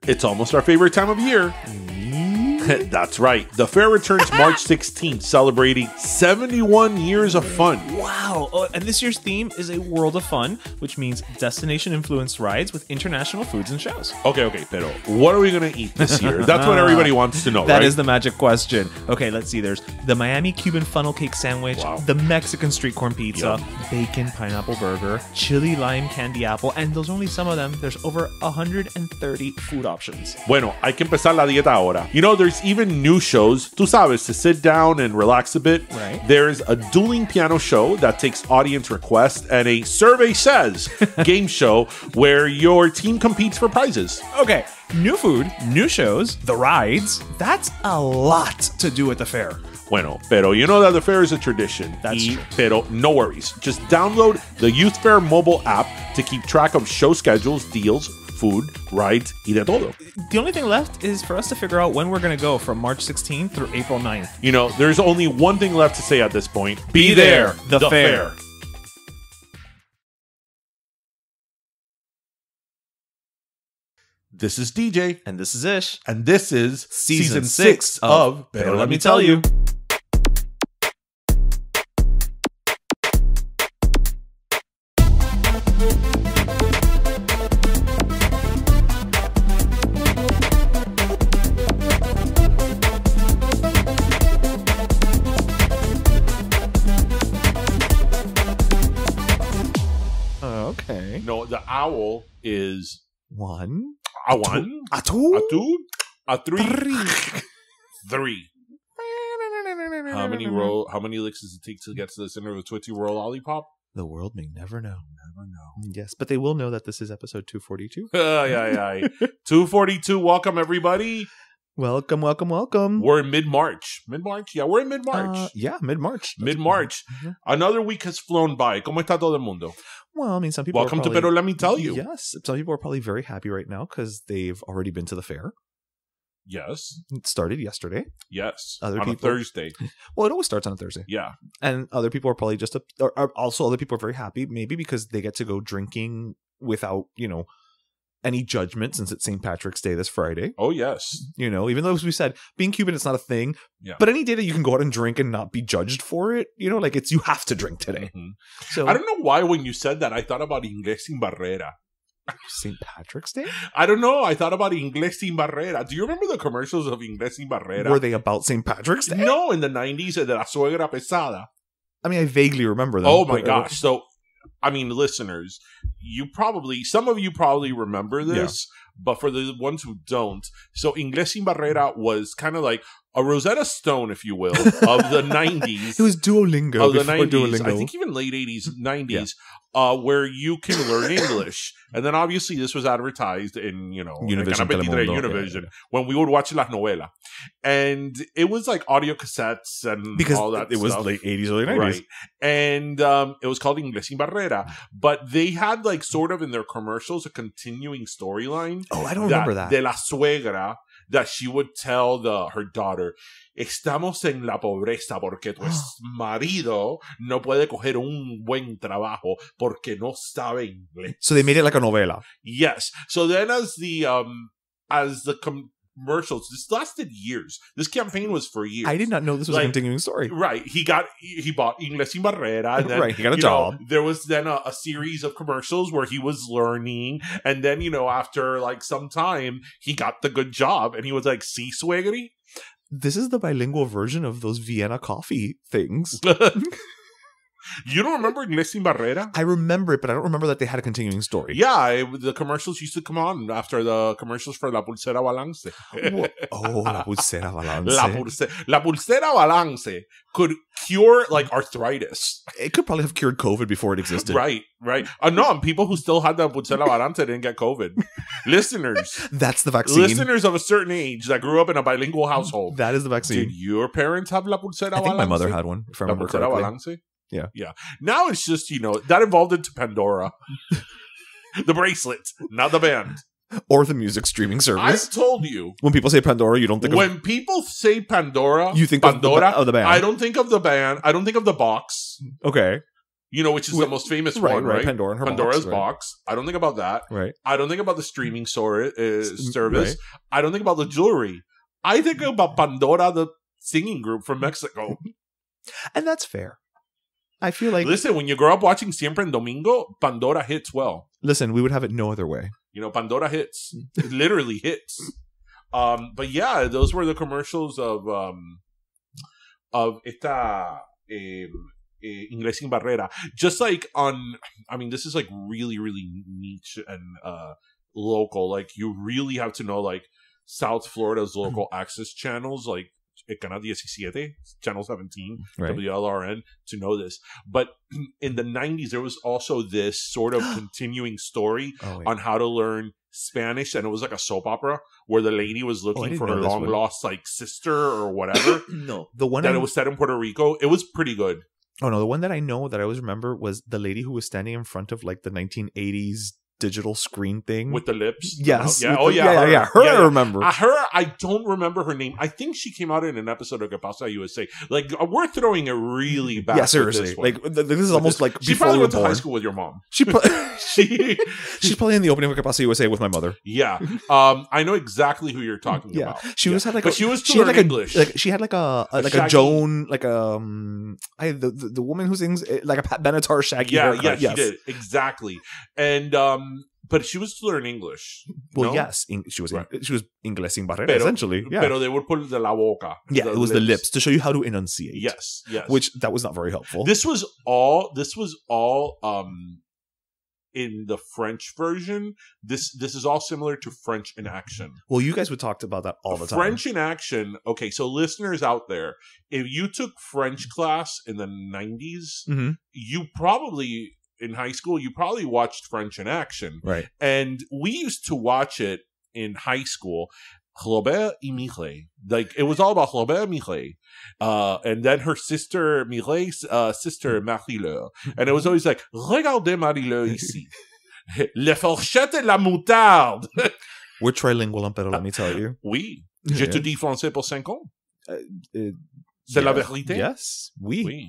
It's almost our favorite time of year. That's right. The fair returns March 16th, celebrating 71 years of fun. Wow. Oh, and this year's theme is a world of fun, which means destination-influenced rides with international foods and shows. Okay, pero what are we going to eat this year? That's what everybody wants to know, That right? is the magic question. Okay, let's see. There's the Miami Cuban funnel cake sandwich, Wow. the Mexican street corn pizza, bacon pineapple burger, chili lime candy apple, and those are only some of them. There's over 130 food options. Bueno, hay que empezar la dieta ahora. You know, there's even new shows, tú sabes, to sit down and relax a bit. Right. There's a dueling piano show that takes audience requests and a survey says game show where your team competes for prizes. Okay, new food, new shows, the rides. That's a lot to do at the fair. Bueno, pero you know that the fair is a tradition. That's true. Pero no worries. Just download the Youth Fair mobile app to keep track of show schedules, deals, food, rides, y de todo. The only thing left is for us to figure out when we're going to go from March 16th through April 9th. You know, there's only one thing left to say at this point. Be there, the fair. This is DJ. And this is Ish. And this is Season Season 6 of Pero Let Me Tell You. Okay. No, the owl is One. a one, A two. a two, a three, three. How many licks does it take to get to the center of a Tootsie Roll lollipop? The world may never know. Never know. Yes, but they will know that this is episode 242. Yeah. 242. Welcome, everybody. Welcome, welcome, welcome. We're in mid-March. Mid-March? Yeah, we're in mid-March. Yeah, mid-March. Mid-March. Yeah. Another week has flown by. ¿Cómo está todo el mundo? Well, I mean, some people Welcome are to probably, Pero Let Me Tell You. Yes, some people are probably very happy right now because they've already been to the fair. Yes. It started yesterday. Yes. Other on people- a Thursday. Well, it always starts on a Thursday. Yeah. And other people are probably just, also other people are very happy, maybe because they get to go drinking without, any judgment since it's St. Patrick's Day this Friday. Oh, yes. Even though, as we said, being Cuban, it's not a thing. Yeah. But any day that you can go out and drink and not be judged for it, you have to drink today. Mhm. So I don't know why when you said that, I thought about Ingles sin Barrera. St. Patrick's Day? I don't know. I thought about Ingles sin Barrera. Do you remember the commercials of Ingles sin Barrera? Were they about St. Patrick's Day? No, in the 90s, de la suegra pesada. I mean, I vaguely remember them. Oh my but- gosh. So, I mean, listeners, some of you probably remember this, but for the ones who don't, so Ingles sin Barrera was kind of like a Rosetta Stone, if you will, of the 90s. It was Duolingo Of the before 90s, Duolingo. I think even late 80s, 90s, where you can learn English. And then obviously this was advertised in, Univision Canal 23, Telemundo, Univision, yeah. when we would watch las novelas. And it was like audio cassettes and because all that it was stuff. late 80s, early 90s. Right. And it was called Ingles sin Barrera. But they had like sort of in their commercials a continuing storyline. Oh, I don't remember that. De la suegra, that she would tell her daughter, estamos en la pobreza porque tu marido no puede coger un buen trabajo porque no sabe inglés. So they made it like a novela. Yes. So then as the commercials, this lasted years. This campaign was for years. I did not know this was a continuing story. Right. He bought Ingles sin Barrera. And then, Right, he got a job. There was then a series of commercials where he was learning. And then, after like some time, he got the good job. And he was like, "Sí, suegri?" This is the bilingual version of those Vienna coffee things. You don't remember Ingles sin Barrera? I remember it, but I don't remember that they had a continuing story. Yeah, the commercials used to come on after the commercials for La Pulsera Balance. Oh, la pulsera balance. La Pulsera Balance could cure like arthritis. It could probably have cured COVID before it existed. Right. No, and people who still had the Pulsera Balance didn't get COVID. Listeners. That's the vaccine. Listeners of a certain age that grew up in a bilingual household. That is the vaccine. Did your parents have La Pulsera Balance? I think my mother had one, if I La remember Pulsera correctly. Balance? Yeah. Now it's just, that evolved into Pandora. The bracelet, not the band. Or the music streaming service. I've told you. When people say Pandora, you don't think When people say Pandora, You think Pandora, of the band. I don't think of the band. I don't think of the box. Okay. You know, which is the most famous one, right? Pandora and her Pandora's box. I don't think about that. Right. I don't think about the streaming service. Right. I don't think about the jewelry. I think about Pandora, the singing group from Mexico. And that's fair. I feel like... Listen, when you grow up watching Siempre en Domingo, Pandora hits well. Listen, we would have it no other way. You know, Pandora hits. It literally hits. But yeah, those were the commercials of esta... Ingles sin Barrera. Just like on, I mean, this is like really, really niche and local. Like, you really have to know, like, South Florida's local access channels, like Canal 17, Channel 17, right. WLRN, to know this. But in the 90s, there was also this sort of continuing story on how to learn Spanish, and it was like a soap opera where the lady was looking for her long lost like sister or whatever. No, the one that it was set in Puerto Rico. It was pretty good. Oh no, the one that I know that I always remember was the lady who was standing in front of like the 1980s digital screen thing with the lips. Yes. Yeah. Her I remember. Her, I don't remember her name. I think she came out in an episode of Que Pasa USA. Like, we're throwing it really back. Yeah, seriously. Like, this is almost like she probably went to high school with your mom. She's probably in the opening of Que Pasa USA with my mother. Yeah. I know exactly who you're talking about. She was had like, but she was to learn English. She had like a Joan, like the woman who sings like a Pat Benatar Shaggy haircut. Yeah, she did exactly. And but she was to learn English. Well, no? Yes, she was Ingles sin Barrera, essentially. Yeah. Pero they would put de la boca. Yeah, it was the lips to show you how to enunciate. Yes. Which that was not very helpful. This was all in the French version. This is all similar to French in Action. Well, you guys would talk about that all the time. French in Action. Okay, so listeners out there, if you took French class in the 90s, you probably... in high school, you probably watched French in Action. Right. And we used to watch it in high school. Robert et Mireille. Like, it was all about Robert and Mireille. And then her sister, Mireille's sister, Marie-Laure. And it was always like, regardez Marie-Laure ici. Le fourchette et la moutarde. We're trilingual, Pedro, let me tell you. Oui. Je te dis français pour 5 ans. C'est la vérité? Yes. Oui.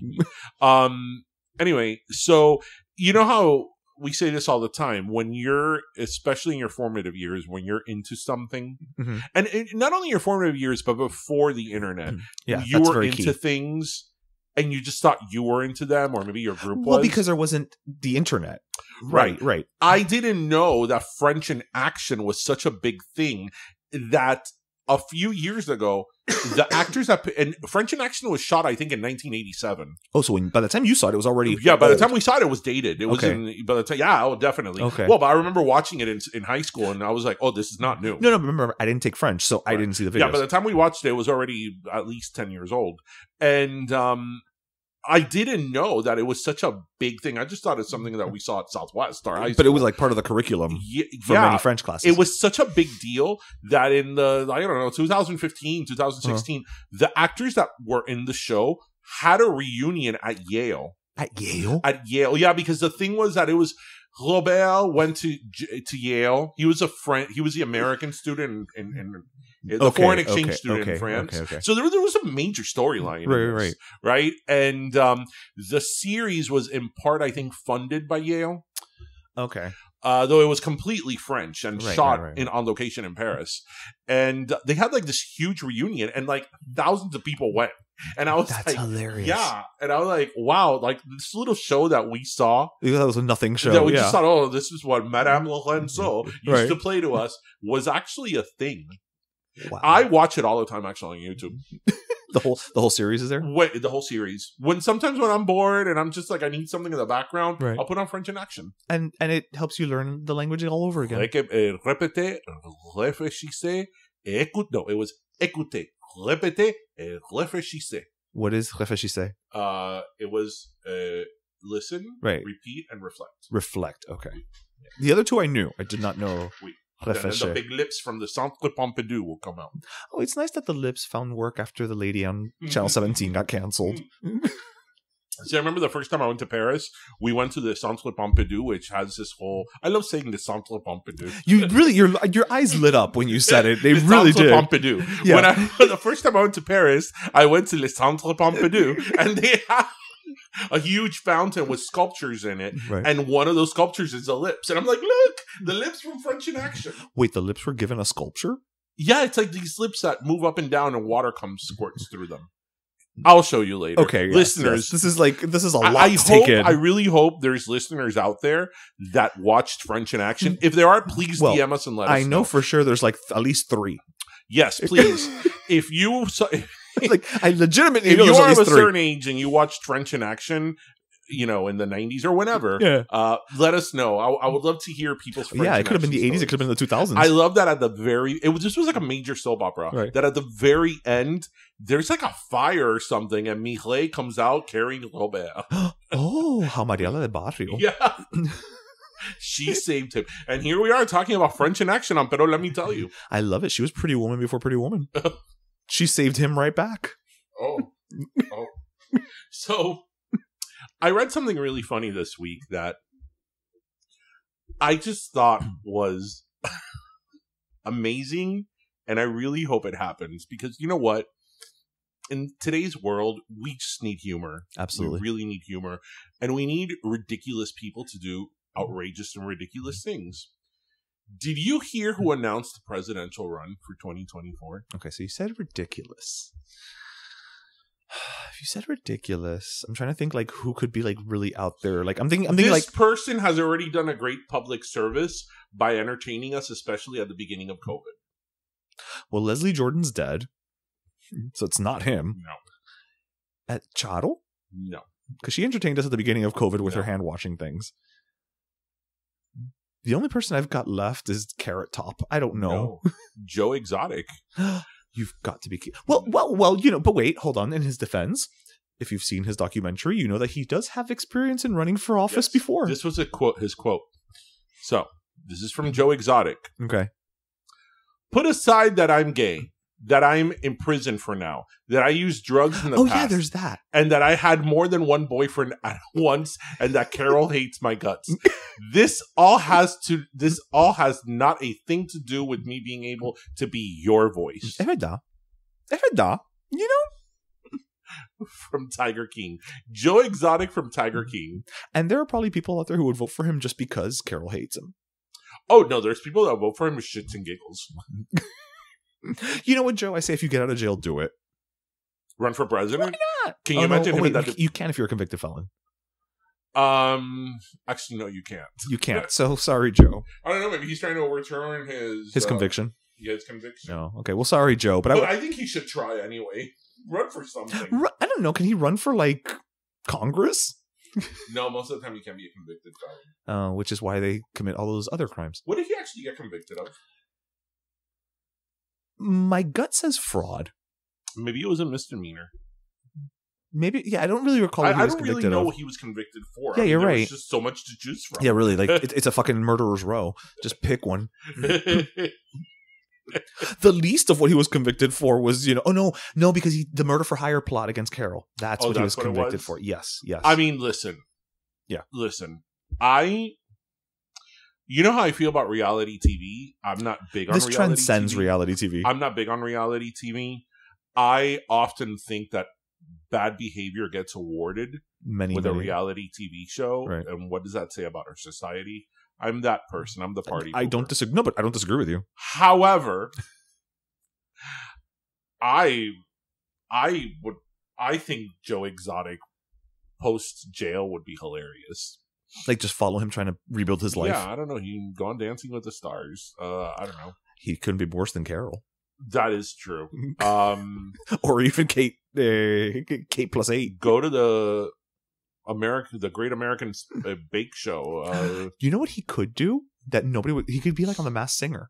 Anyway, so you know how we say this all the time, when you're, especially in your formative years, when you're into something, and not only your formative years, but before the internet, you were into things and you just thought you were into them, or maybe your group was. Well, because there wasn't the internet. Right. I didn't know that French in Action was such a big thing that a few years ago, the actors that and French in Action was shot, I think, in 1987. Oh, so by the time you saw it, it was already by the time we saw it, it was dated. It was by the time, definitely. Okay. Well, but I remember watching it in high school, and I was like, oh, this is not new. No, remember, I didn't take French, so I didn't see the videos. Yeah, by the time we watched it, it was already at least 10 years old, and I didn't know that it was such a big thing. I just thought it's something that we saw at Southwest or high school. But it was like part of the curriculum for many French classes. It was such a big deal that in the, 2015, 2016, the actors that were in the show had a reunion at Yale. At Yale? At Yale, yeah, because the thing was that it was, Robert went to Yale. He was the American student in the foreign exchange student in France. Okay. So there was a major storyline. Right. And the series was in part, I think, funded by Yale. Okay. Though it was completely French and shot on location in Paris. And they had like this huge reunion, and like thousands of people went. And I was That's hilarious. Yeah. And I was like, wow, like this little show that we saw. That was a nothing show. That we just thought, oh, this is what Madame Lorenzo used to play to us, was actually a thing. Wow. I watch it all the time, actually, on YouTube. The whole series is there? The whole series. Sometimes when I'm bored and I'm just like, I need something in the background, I'll put on French in Action. And it helps you learn the language all over again. Répétez, réfléchissez, et écoutez. No, it was écoutez, répétez, et réfléchissez. What is réfléchissez? It was listen, repeat, and reflect. Reflect, okay. The other two I knew. I did not know. And then the big lips from the Centre Pompidou will come out. Oh, it's nice that the lips found work after the lady on Channel 17 got canceled. See, I remember the first time I went to Paris, we went to the Centre Pompidou, which has this whole... I love saying the Centre Pompidou. You really... Your eyes lit up when you said it. They really did. Centre Pompidou. Yeah. The first time I went to Paris, I went to the Centre Pompidou, and they have... a huge fountain with sculptures in it, Right. and one of those sculptures is a lips. And I'm like, look, the lips from French in Action. Wait, the lips were given a sculpture? Yeah, it's like these lips that move up and down and water comes squirts through them. I'll show you later. Okay, yes, listeners. yes. This is a lot to take in. I really hope there's listeners out there that watched French in Action. If there are, please DM us and let us know. I know for sure there's like at least 3. Yes, please. If you like, I legitimately if know you there's are at of least a 3. certain age and you watched French in Action, you know, in the 90s or whenever, let us know. I would love to hear people's French Yeah, it could have been the 80s. stories. It could have been the 2000s. I love that at the very... This was like a major soap opera. Right. That at the very end, there's like a fire or something, and Mireille comes out carrying Robert. Oh, how Mariela de Barrio. Yeah. She saved him. And here we are talking about French in Action on Pero Let Me Tell You. I love it. She was Pretty Woman before Pretty Woman. She saved him right back. Oh. So, I read something really funny this week that I just thought was amazing, and I really hope it happens, because you know what? In today's world, we just need humor. Absolutely. We really need humor, and we need ridiculous people to do outrageous and ridiculous things. Did you hear who announced the presidential run for 2024? Okay, so you said ridiculous. If you said ridiculous, I'm trying to think like who could be like really out there. Like I'm thinking This like person has already done a great public service by entertaining us, especially at the beginning of COVID. well, Leslie Jordan's dead, so it's not him. No. At Charo? No. Because she entertained us at the beginning of COVID with No. her hand washing things. The only person I've got left is Carrot Top. I don't know. No. Joe Exotic. You've got to be well, you know, but wait, hold on. In his defense, if you've seen his documentary, you know that he does have experience in running for office before. This was his quote. So, this is from Joe Exotic. Okay. Put aside that I'm gay, that I'm in prison for now, that I used drugs in the past. Yeah, there's that. And that I had more than one boyfriend at once, and that Carol hates my guts. This all has not a thing to do with me being able to be your voice. É verdade. You know? From Tiger King. Joe Exotic from Tiger King. And there are probably people out there who would vote for him just because Carol hates him. Oh, no, there's people that vote for him with shits and giggles. You know what, Joe? I say if you get out of jail, do it. Run for president? Why not? Can you imagine him in that? You can if you're a convicted felon. Actually, no, you can't. You can't. So sorry, Joe. I don't know. Maybe he's trying to overturn his conviction. Yeah, his conviction. No. Okay. Well, sorry, Joe. But I think he should try anyway. Run for something. I don't know. Can he run for like Congress? No, most of the time he can't be a convicted felon. Which is why they commit all those other crimes. What did he actually get convicted of? My gut says fraud. Maybe it was a misdemeanor. Maybe, yeah, I don't really recall what he was convicted of. I don't really know what he was convicted for. Yeah, you're right. There's just so much to choose from. Yeah, really. Like, it's a fucking murderer's row. Just pick one. The least of what he was convicted for was, you know, no, because the murder for hire plot against Carol. That's what he was convicted for. Yes. I mean, listen. Yeah. Listen. You know how I feel about reality TV? I'm not big on reality TV. This transcends reality TV. I'm not big on reality TV. I often think that bad behavior gets awarded with a reality TV show. Right. And what does that say about our society? I'm that person. I'm the party. I don't disagree. No, but I don't disagree with you. However, I think Joe Exotic post jail would be hilarious. Like, just follow him trying to rebuild his life. Yeah, I don't know. He gone Dancing with the Stars. I don't know. He couldn't be worse than Carol. That is true. Or even Kate plus 8. Go to the Great American Bake Show. You know what he could do? That nobody would. He could be like on The Masked Singer.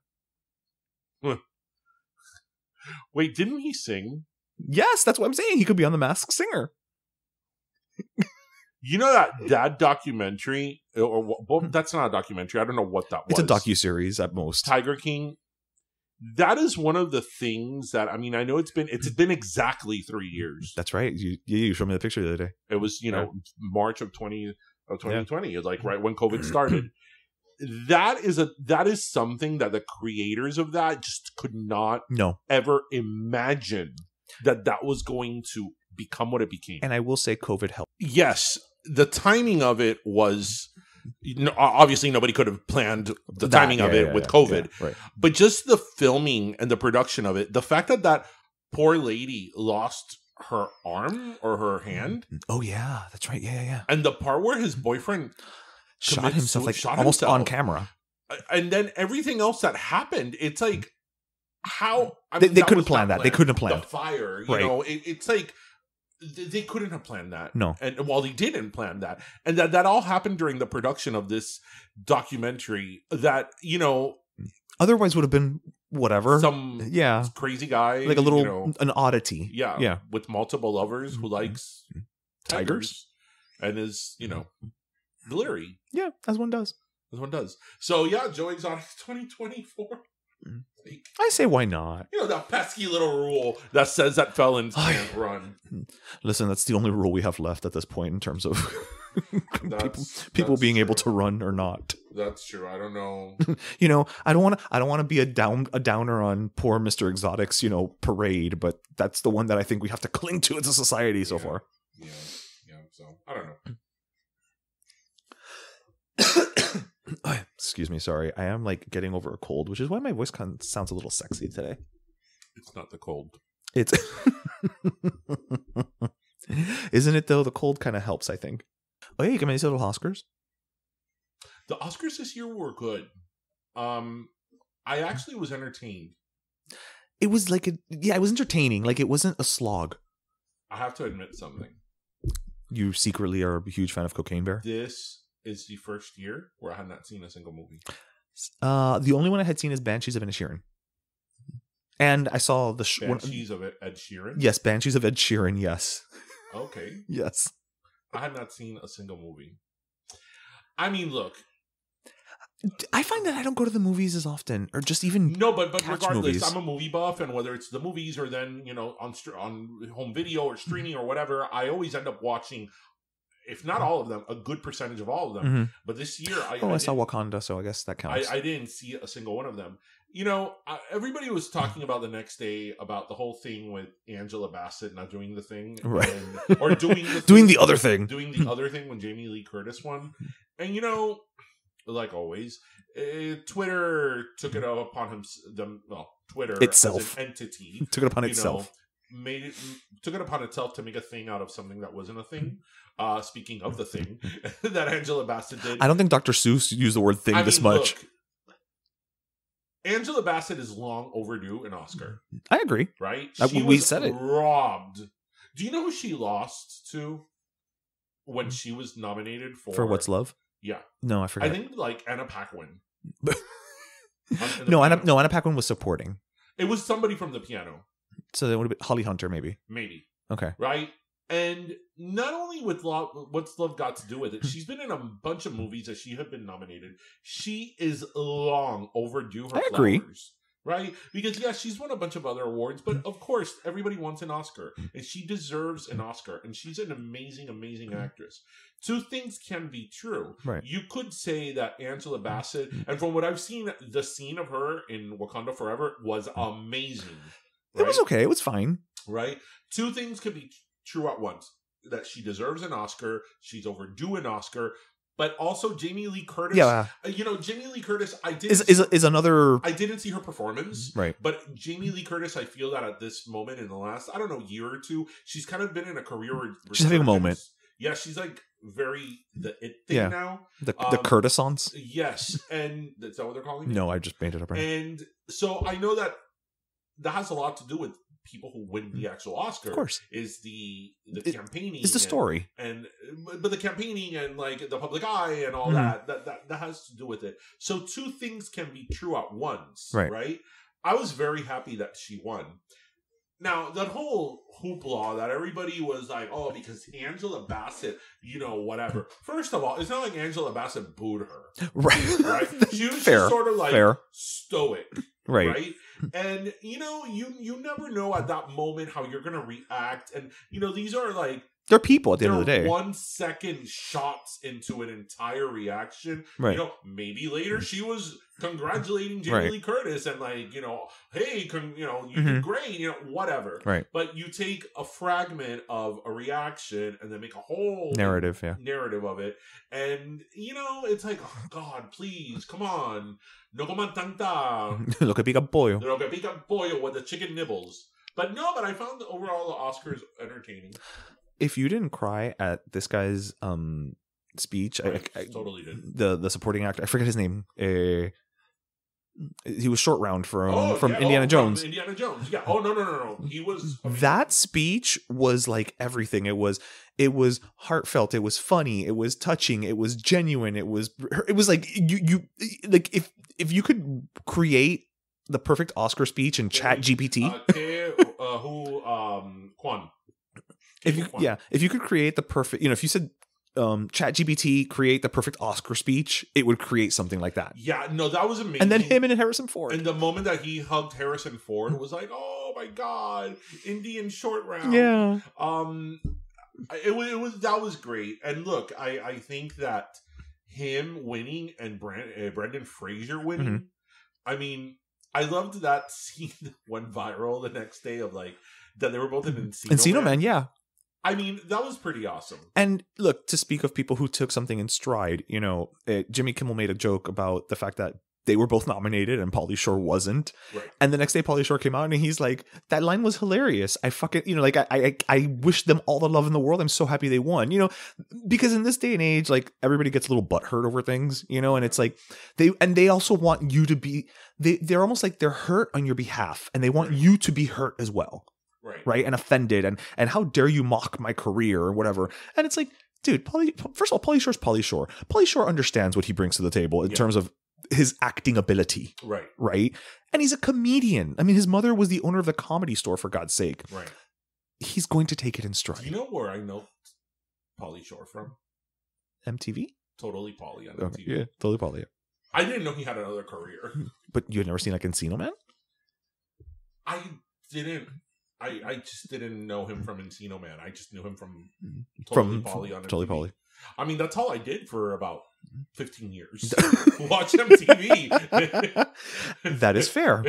Wait, didn't he sing? Yes, that's what I'm saying. He could be on The Masked Singer. You know that documentary, that's not a documentary. I don't know what that was. It's a docuseries at most. Tiger King. That is one of the things that, I mean, I know it's been exactly 3 years. That's right. You showed me the picture the other day. It was, March of 2020. Yeah. Like right when COVID started. That is something that the creators of that just could not ever imagine that was going to become what it became. And I will say COVID helped. Yes, the timing of it was, obviously nobody could have planned the timing of it with COVID. Yeah, right. But just the filming and the production of it, the fact that poor lady lost her arm or her hand. Oh, yeah, that's right. Yeah. And the part where his boyfriend shot himself, almost on camera. And then everything else that happened, it's like, how? They couldn't plan that. They couldn't have planned. The fire, you know, it's like, they couldn't have planned that. No. And they didn't plan that. And that all happened during the production of this documentary that, you know. Otherwise would have been whatever. Some crazy guy. Like a little, an oddity. Yeah. With multiple lovers who likes tigers. And is, you know, glittery. Yeah, as one does. So, yeah, Joe Exotic 2024. Like, I say, why not? You know, that pesky little rule that says that felons can't run. Listen, that's the only rule we have left at this point in terms of people being able to run or not. That's true. I don't know. You know, I don't want to be a downer on poor Mr. Exotic's, you know, parade, but that's the one that I think we have to cling to as a society so far. Yeah. So I don't know. Excuse me, sorry. I am like getting over a cold, which is why my voice sounds a little sexy today. It's not the cold. It's isn't it though? The cold kind of helps, I think. Oh yeah, you can make these little Oscars. The Oscars this year were good. I actually was entertained. It was like it was entertaining. Like it wasn't a slog. I have to admit something. You secretly are a huge fan of Cocaine Bear? This is the first year where I had not seen a single movie. The only one I had seen is Banshees of Ed Sheeran. And I saw the... Banshees of Ed Sheeran? Yes, Banshees of Ed Sheeran, yes. Okay. Yes. I had not seen a single movie. I mean, look. I find that I don't go to the movies as often, or just even but regardless, movies. I'm a movie buff, and whether it's the movies or then, you know, on home video or streaming or whatever, I always end up watching, if not all of them, a good percentage of all of them. Mm-hmm. But this year, I saw Wakanda, so I guess that counts. I didn't see a single one of them. You know, everybody was talking about the next day about the whole thing with Angela Bassett not doing the thing, right? Or doing the doing the other thing, when Jamie Lee Curtis won. And you know, like always, Twitter took it upon Twitter itself, as an entity, took it upon itself. Took it upon itself to make a thing out of something that wasn't a thing. Speaking of the thing that Angela Bassett did, I don't think Dr. Seuss used the word "thing" this much. Look, Angela Bassett is long overdue an Oscar. I agree. Right? We said it. Robbed. Do you know who she lost to when she was nominated for? For What's Love? Yeah. No, I forgot. I think like Anna Paquin. Anna Paquin was supporting. It was somebody from the piano. So that would have been Holly Hunter, maybe. Maybe. Okay. Right? And not only with What's Love got to do with it, she's been in a bunch of movies that she had been nominated. She is long overdue her agree. Flowers. Right? Because, yeah, she's won a bunch of other awards, but of course, everybody wants an Oscar. And she deserves an Oscar. And she's an amazing, amazing actress. Two things can be true. Right. You could say that Angela Bassett, and from what I've seen, the scene of her in Wakanda Forever was amazing. Right? It was okay. It was fine. Right? Two things could be true at once. That she deserves an Oscar. She's overdue an Oscar. But also Jamie Lee Curtis. Yeah. You know, Jamie Lee Curtis, is another... I didn't see her performance. Right. But Jamie Lee Curtis, I feel that at this moment in the last, I don't know, year or two, she's kind of been in a career where she's having a moment. Yeah, she's like very the it thing now. The Curtisons? Yes. And is that what they're calling it? No, I just made it up right. And so I know that has a lot to do with people who win the actual Oscar. Of course. Is the campaigning. It's the story. But the campaigning and like the public eye and all that has to do with it. So two things can be true at once. Right? I was very happy that she won. Now, that whole hoopla that everybody was like, oh, because Angela Bassett, you know, whatever. First of all, it's not like Angela Bassett booed her. Right. She was just sort of like stoic. Right. And, you know, you never know at that moment how you're going to react. And, you know, these are like They're people at the end of the day. 1 second shots into an entire reaction. Right. You know, maybe later she was congratulating Jamie Lee Curtis and like, you know, hey, you did great, you know, whatever. Right. But you take a fragment of a reaction and then make a whole narrative of it. And, you know, it's like, oh, God, please, come on. No coman tanta. Lo que pica pollo. Lo que pica pollo with the chicken nibbles. But no, but I found overall the Oscars entertaining. If you didn't cry at this guy's speech, I totally did. The supporting actor, I forget his name. He was Short Round from Indiana Jones. From Indiana Jones, yeah. Oh no! He was amazing. That speech was like everything. It was heartfelt. It was funny. It was touching. It was genuine. It was like you like if you could create the perfect Oscar speech in Chat GPT. Kwan. If you could create the perfect, you know, if you said Chat GPT create the perfect Oscar speech, it would create something like that. Yeah, no, that was amazing. And then him and Harrison Ford. And the moment that he hugged Harrison Ford was like, oh my God, Indian Short Round. Yeah. That was great. And look, I think that him winning and Brendan Fraser winning, I mean, I loved that scene that went viral the next day of like that they were both in Encino Man, yeah. I mean, that was pretty awesome. And look, to speak of people who took something in stride, you know, Jimmy Kimmel made a joke about the fact that they were both nominated and Pauly Shore wasn't. Right. And the next day Pauly Shore came out and he's like, that line was hilarious. I fucking, you know, like I wish them all the love in the world. I'm so happy they won, you know, because in this day and age, like everybody gets a little butthurt over things, you know, and it's like they also want you to be, they're almost like they're hurt on your behalf and they want you to be hurt as well. Right. And offended and how dare you mock my career or whatever. And it's like, dude, first of all, Pauly Shore's Pauly Shore. Pauly Shore understands what he brings to the table in terms of his acting ability. Right. And he's a comedian. I mean, his mother was the owner of the Comedy Store, for God's sake. Right. He's going to take it in stride. Do you know where I know Pauly Shore from? MTV? Totally Pauly on MTV. Yeah, totally Pauly. Yeah. I didn't know he had another career. But you had never seen like Encino Man? I didn't. I just didn't know him from Encino Man. I just knew him from Totally Pauly on MTV. Totally Pauly. I mean, that's all I did for about 15 years. Watch MTV. That is fair.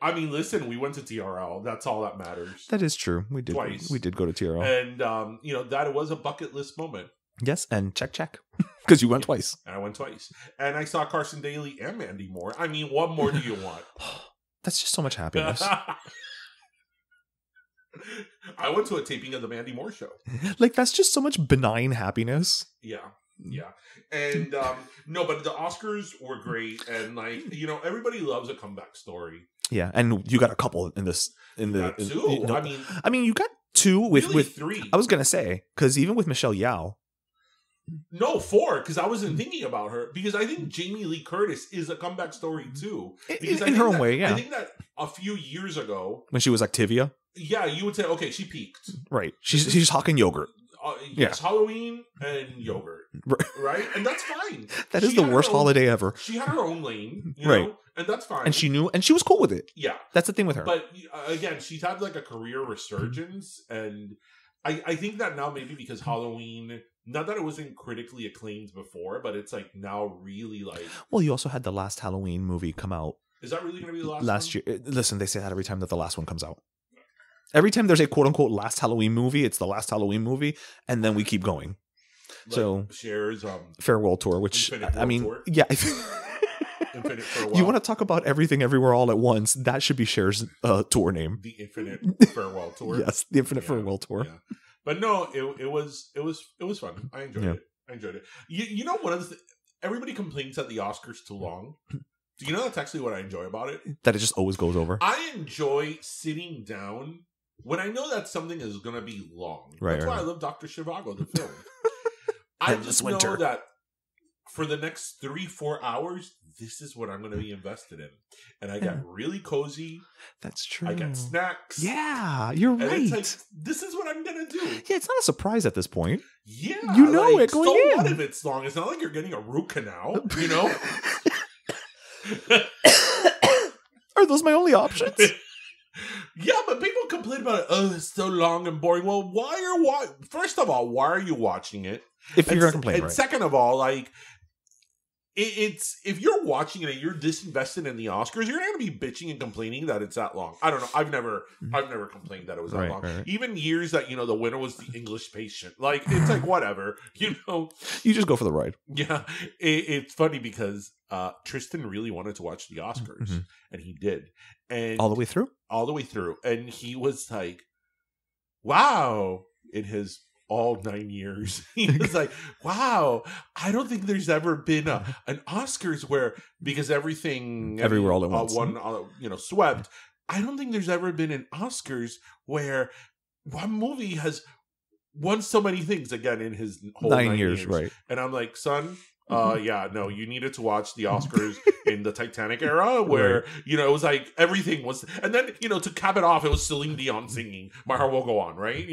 I mean, listen, we went to TRL. That's all that matters. That is true. We did. Twice. We did go to TRL. And, you know, that was a bucket list moment. Yes, and check. Because you went twice. And I went twice. And I saw Carson Daly and Mandy Moore. I mean, what more do you want? That's just so much happiness. I went to a taping of the Mandy Moore show. Like, that's just so much benign happiness. Yeah. And no, but the Oscars were great, and like, you know, everybody loves a comeback story. Yeah, and you got a couple in this. Two. I mean, you got two with 3. I was gonna say, because even with Michelle Yeoh. No, 4, because I wasn't thinking about her. Because I think Jamie Lee Curtis is a comeback story too. Because in her own way, yeah. I think that a few years ago, when she was Activia, yeah, you would say, okay, she peaked. Right. She's hawking yogurt. Yes, Halloween and yogurt. Right? And that's fine. That is the worst holiday ever. She had her own lane, you know? And that's fine. And she knew, and she was cool with it. Yeah. That's the thing with her. But again, she's had like a career resurgence. And I think that now maybe because Halloween, not that it wasn't critically acclaimed before, but it's like now really like... Well, you also had the last Halloween movie come out. Is that really going to be the last year? Listen, they say that every time that the last one comes out. Every time there's a quote-unquote last Halloween movie, it's the last Halloween movie, and then we keep going. Like so Cher's farewell tour, which I mean, tour? Yeah. Infinite Farewell. You want to talk about everything everywhere all at once? That should be Cher's tour name. The Infinite Farewell Tour. Yes, the Infinite Farewell Tour. Yeah. But no, it was fun. I enjoyed it. You know, one of the everybody complains that the Oscars too long. Do you know that's actually what I enjoy about it? That it just always goes over. I enjoy sitting down when I know that something is going to be long. That's why I love Dr. Zhivago, the film. I just know that for the next 3-4 hours, this is what I'm going to be invested in. And I got really cozy. That's true. I got snacks. Yeah, you're right. And it's like, this is what I'm going to do. Yeah, it's not a surprise at this point. Yeah. You know it going in. What if it's long? It's not like you're getting a root canal, you know? Are those my only options? Yeah, but people complain about it. Oh, it's so long and boring. Well, first of all, why are you watching it? If you're going to complain, and right? Second of all, like, it's if you're watching it and you're disinvested in the Oscars, you're not going to be bitching and complaining that it's that long. I don't know. I've never complained that it was that long. Right. Even years that the winner was the English Patient. Like, it's like whatever. You just go for the ride. Yeah, it's funny because Tristan really wanted to watch the Oscars, and he did, and all the way through, and he was like, "Wow!" In his all 9 years, he was like, "Wow, I don't think there's ever been an Oscars where because everywhere all at once swept. I don't think there's ever been an Oscars where one movie has won so many things again in his whole 9 years, right?" And I'm like, son. You needed to watch the Oscars in the Titanic era where, it was like everything was, and then, to cap it off, it was Celine Dion singing My Heart Will Go On, right?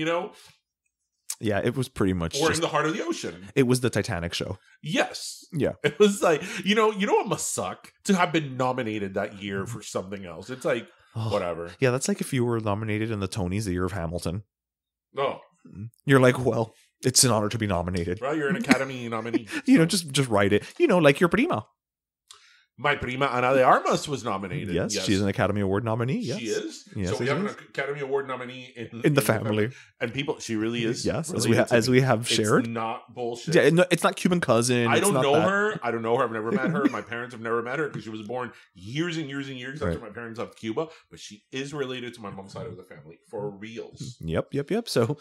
Yeah, it was pretty much or in the heart of the ocean. It was the Titanic show. Yes. Yeah. It was like, what must suck? To have been nominated that year for something else. It's like, whatever. Yeah, that's like if you were nominated in the Tonys the year of Hamilton. Oh. You're like, well, it's an honor to be nominated. Right, you're an Academy nominee. Just write it. Like your prima. My prima Ana de Armas was nominated. Yes, she's an Academy Award nominee. Yes. She is? Yes, so we have an Academy Award nominee in the family. And she really is. Yes, as we have shared. It's not bullshit. Yeah, no, it's not Cuban Cousin. I don't know her. I've never met her. My parents have never met her because she was born years and years and years after my parents left Cuba. But she is related to my mom's side of the family. For reals. Yep. So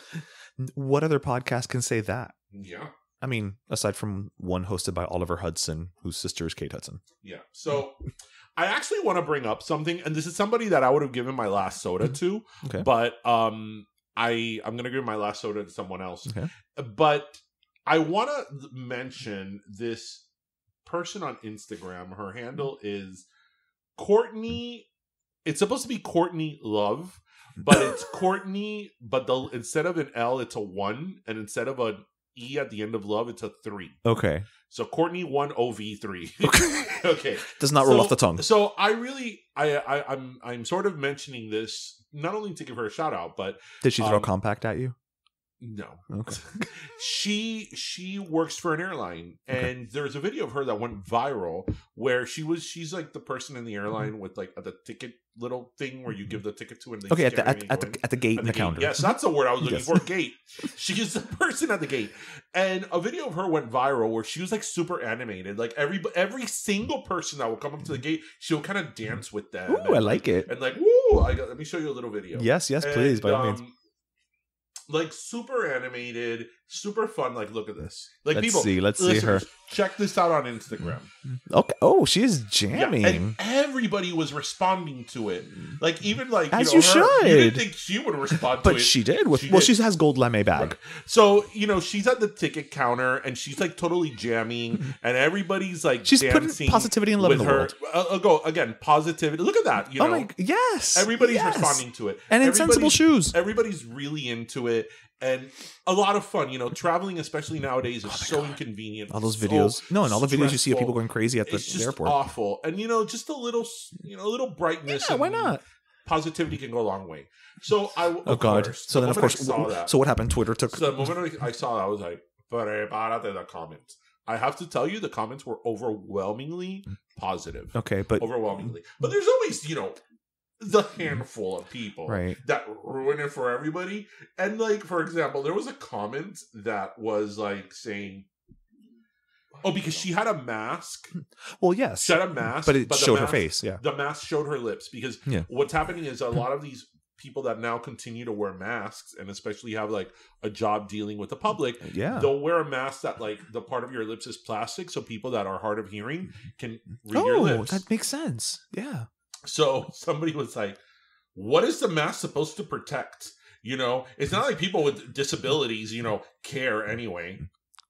what other podcast can say that? Yeah. I mean, aside from one hosted by Oliver Hudson, whose sister is Kate Hudson. Yeah. So I actually want to bring up something, and this is somebody that I would have given my last soda to, but I'm going to give my last soda to someone else. Okay. But I want to mention this person on Instagram. Her handle is Courtney. It's supposed to be Courtney Love, but it's Courtney, but instead of an L, it's a 1, and instead of an E at the end of love, it's a 3. Okay. So Courtney 1OV3. Okay. Does not roll off the tongue. So I'm sort of mentioning this not only to give her a shout out, but did she throw a compact at you? No. Okay. She works for an airline, and there's a video of her that went viral where she's like the person in the airline with like the ticket little thing where you give the ticket to, and they at the gate in the counter. Yes, that's the word I was looking for. Gate. She's the person at the gate, and a video of her went viral where she was like super animated. Like every single person that will come up to the gate, she'll kind of dance with them. Ooh, I like it. And like, woo! Let me show you a little video. Yes, please, by all means. Like super animated, super fun. Like, look at this. Like, let's see her. Check this out on Instagram. Okay. Oh, she is jamming. Yeah, and everybody was responding to it. Like, even like as you should. You didn't think she would respond to it, but she did. She has gold lame bag. Right. So she's at the ticket counter and she's like totally jamming, and everybody's like she's dancing putting positivity and love in the world. I'll go again. Positivity. Look at that. Yes. Everybody's responding to it, and in sensible shoes. Everybody's really into it. And a lot of fun, traveling, especially nowadays, is so inconvenient. All those videos, and all the videos you see of people going crazy at the airport. Awful, and just a little brightness. Yeah, why not? Positivity can go a long way. So So then, of course, so what happened? Twitter took. So the moment I saw that, I was like, "Prepárate the comments." I have to tell you, the comments were overwhelmingly positive. Okay, but overwhelmingly, but there's always the handful of people that ruin it for everybody. And like, for example, there was a comment that was like saying, because she had a mask. Well, yes. She had a mask. But it showed her face, yeah. The mask showed her lips because what's happening is a lot of these people that now continue to wear masks and especially have like a job dealing with the public, they'll wear a mask that like the part of your lips is plastic so people that are hard of hearing can read your lips. That makes sense. Yeah. So somebody was like, what is the mask supposed to protect? It's not like people with disabilities, care anyway.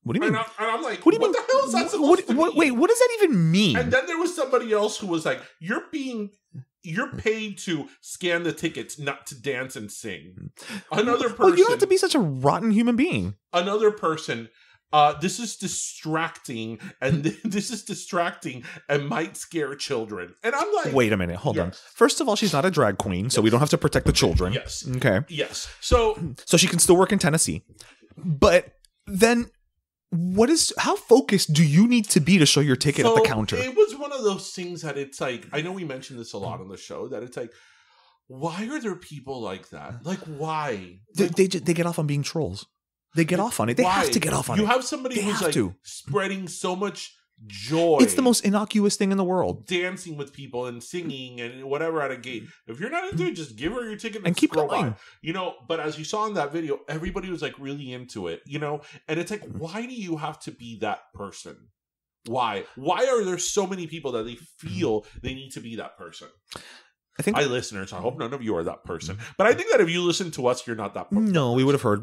What do you mean? And I'm like, what the hell is that supposed to mean? Wait, what does that even mean? And then there was somebody else who was like, you're paid to scan the tickets, not to dance and sing. Another person. Well, you don't have to be such a rotten human being. Another person this is distracting, and this is distracting and might scare children. And I'm like, wait a minute, hold on. First of all, she's not a drag queen, so we don't have to protect the children. Yes. Okay. Yes. So she can still work in Tennessee. But then how focused do you need to be to show your ticket at the counter? It was one of those things that it's like, I know we mentioned this a lot on the show, that it's like, why are there people like that? Like, why? They get off on being trolls. They get off on it. They have to get off on it. You have somebody who's like spreading so much joy. It's the most innocuous thing in the world. Dancing with people and singing and whatever at a gate. If you're not into it, just give her your ticket and keep going. By. You know, but as you saw in that video, everybody was like really into it, you know? And it's like, why do you have to be that person? Why? Why are there so many people that they feel they need to be that person? I think listeners, I hope none of you are that person. But I think that if you listen to us, you're not that person. No, we would have heard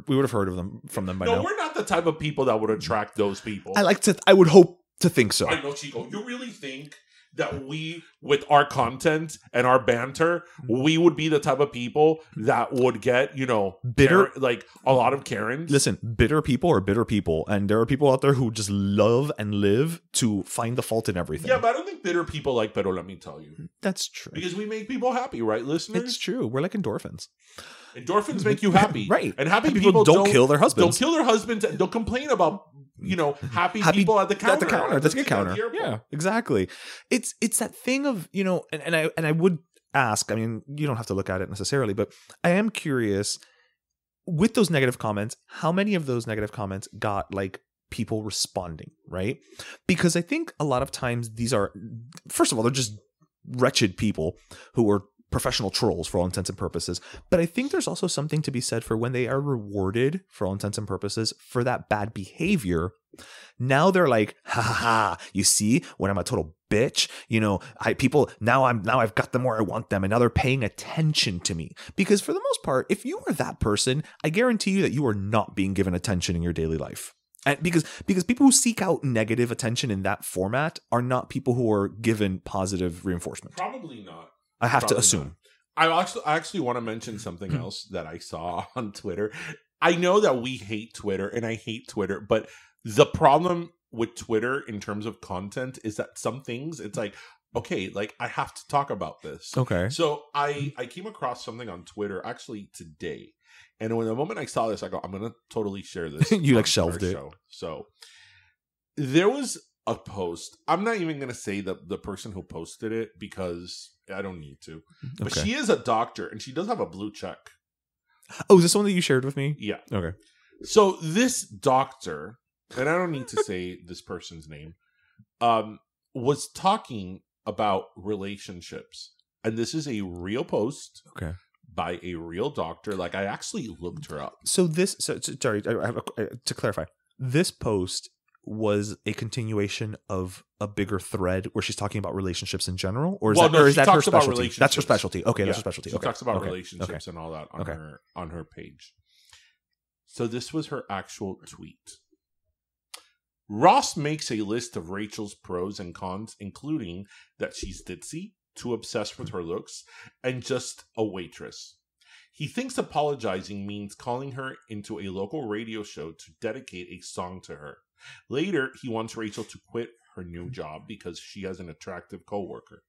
of them from them by now. No, we're not the type of people that would attract those people. I would hope to think so. I know, Chico. You really think that we, with our content and our banter, we would be the type of people that would get, you know, bitter, like a lot of Karens? Listen, bitter people are bitter people, and there are people out there who just love and live to find the fault in everything. Yeah, but I don't think bitter people like Pero, let me tell you. That's true. Because we make people happy, right, listeners? It's true. We're like endorphins. Endorphins make you happy. Right. And happy people don't kill their husbands. Don't kill their husbands and don't complain about, you know, happy people at the counter. At the ticket counter. Yeah, exactly. It's that thing of, you know, and I would ask, I mean, you don't have to look at it necessarily, but I am curious, with those negative comments, how many of those negative comments got like people responding, right? Because I think a lot of times these are, first of all, they're just wretched people who are professional trolls for all intents and purposes. But I think there's also something to be said for when they are rewarded for all intents and purposes for that bad behavior. Now they're like, ha ha ha, you see, when I'm a total bitch, you know, now I've got them where I want them, and now they're paying attention to me. Because for the most part, if you are that person, I guarantee you that you are not being given attention in your daily life. And because people who seek out negative attention in that format are not people who are given positive reinforcement. Probably not. I have to assume. I actually want to mention something else that I saw on Twitter. I know that we hate Twitter, and I hate Twitter, but the problem with Twitter in terms of content is that some things, it's like, okay, like I have to talk about this. Okay. So I came across something on Twitter actually today. And when the moment I saw this, I go, I'm going to totally share this. You like shelved it. Show. So there was a post. I'm not even going to say the person who posted it because I don't need to. But she is a doctor and she does have a blue check. Oh, is this one that you shared with me? Yeah. Okay. So this doctor, and I don't need to say this person's name, was talking about relationships. And this is a real post. Okay. By a real doctor. Like, I actually looked her up. So sorry, to clarify, this post was a continuation of a bigger thread where she's talking about relationships in general, or is that her specialty? That's her specialty. Okay, that's her specialty. She talks about relationships and all that on her page. So this was her actual tweet. Ross makes a list of Rachel's pros and cons, including that she's ditzy, too obsessed with her looks, and just a waitress. He thinks apologizing means calling her into a local radio show to dedicate a song to her. Later, he wants Rachel to quit her new job because she has an attractive coworker.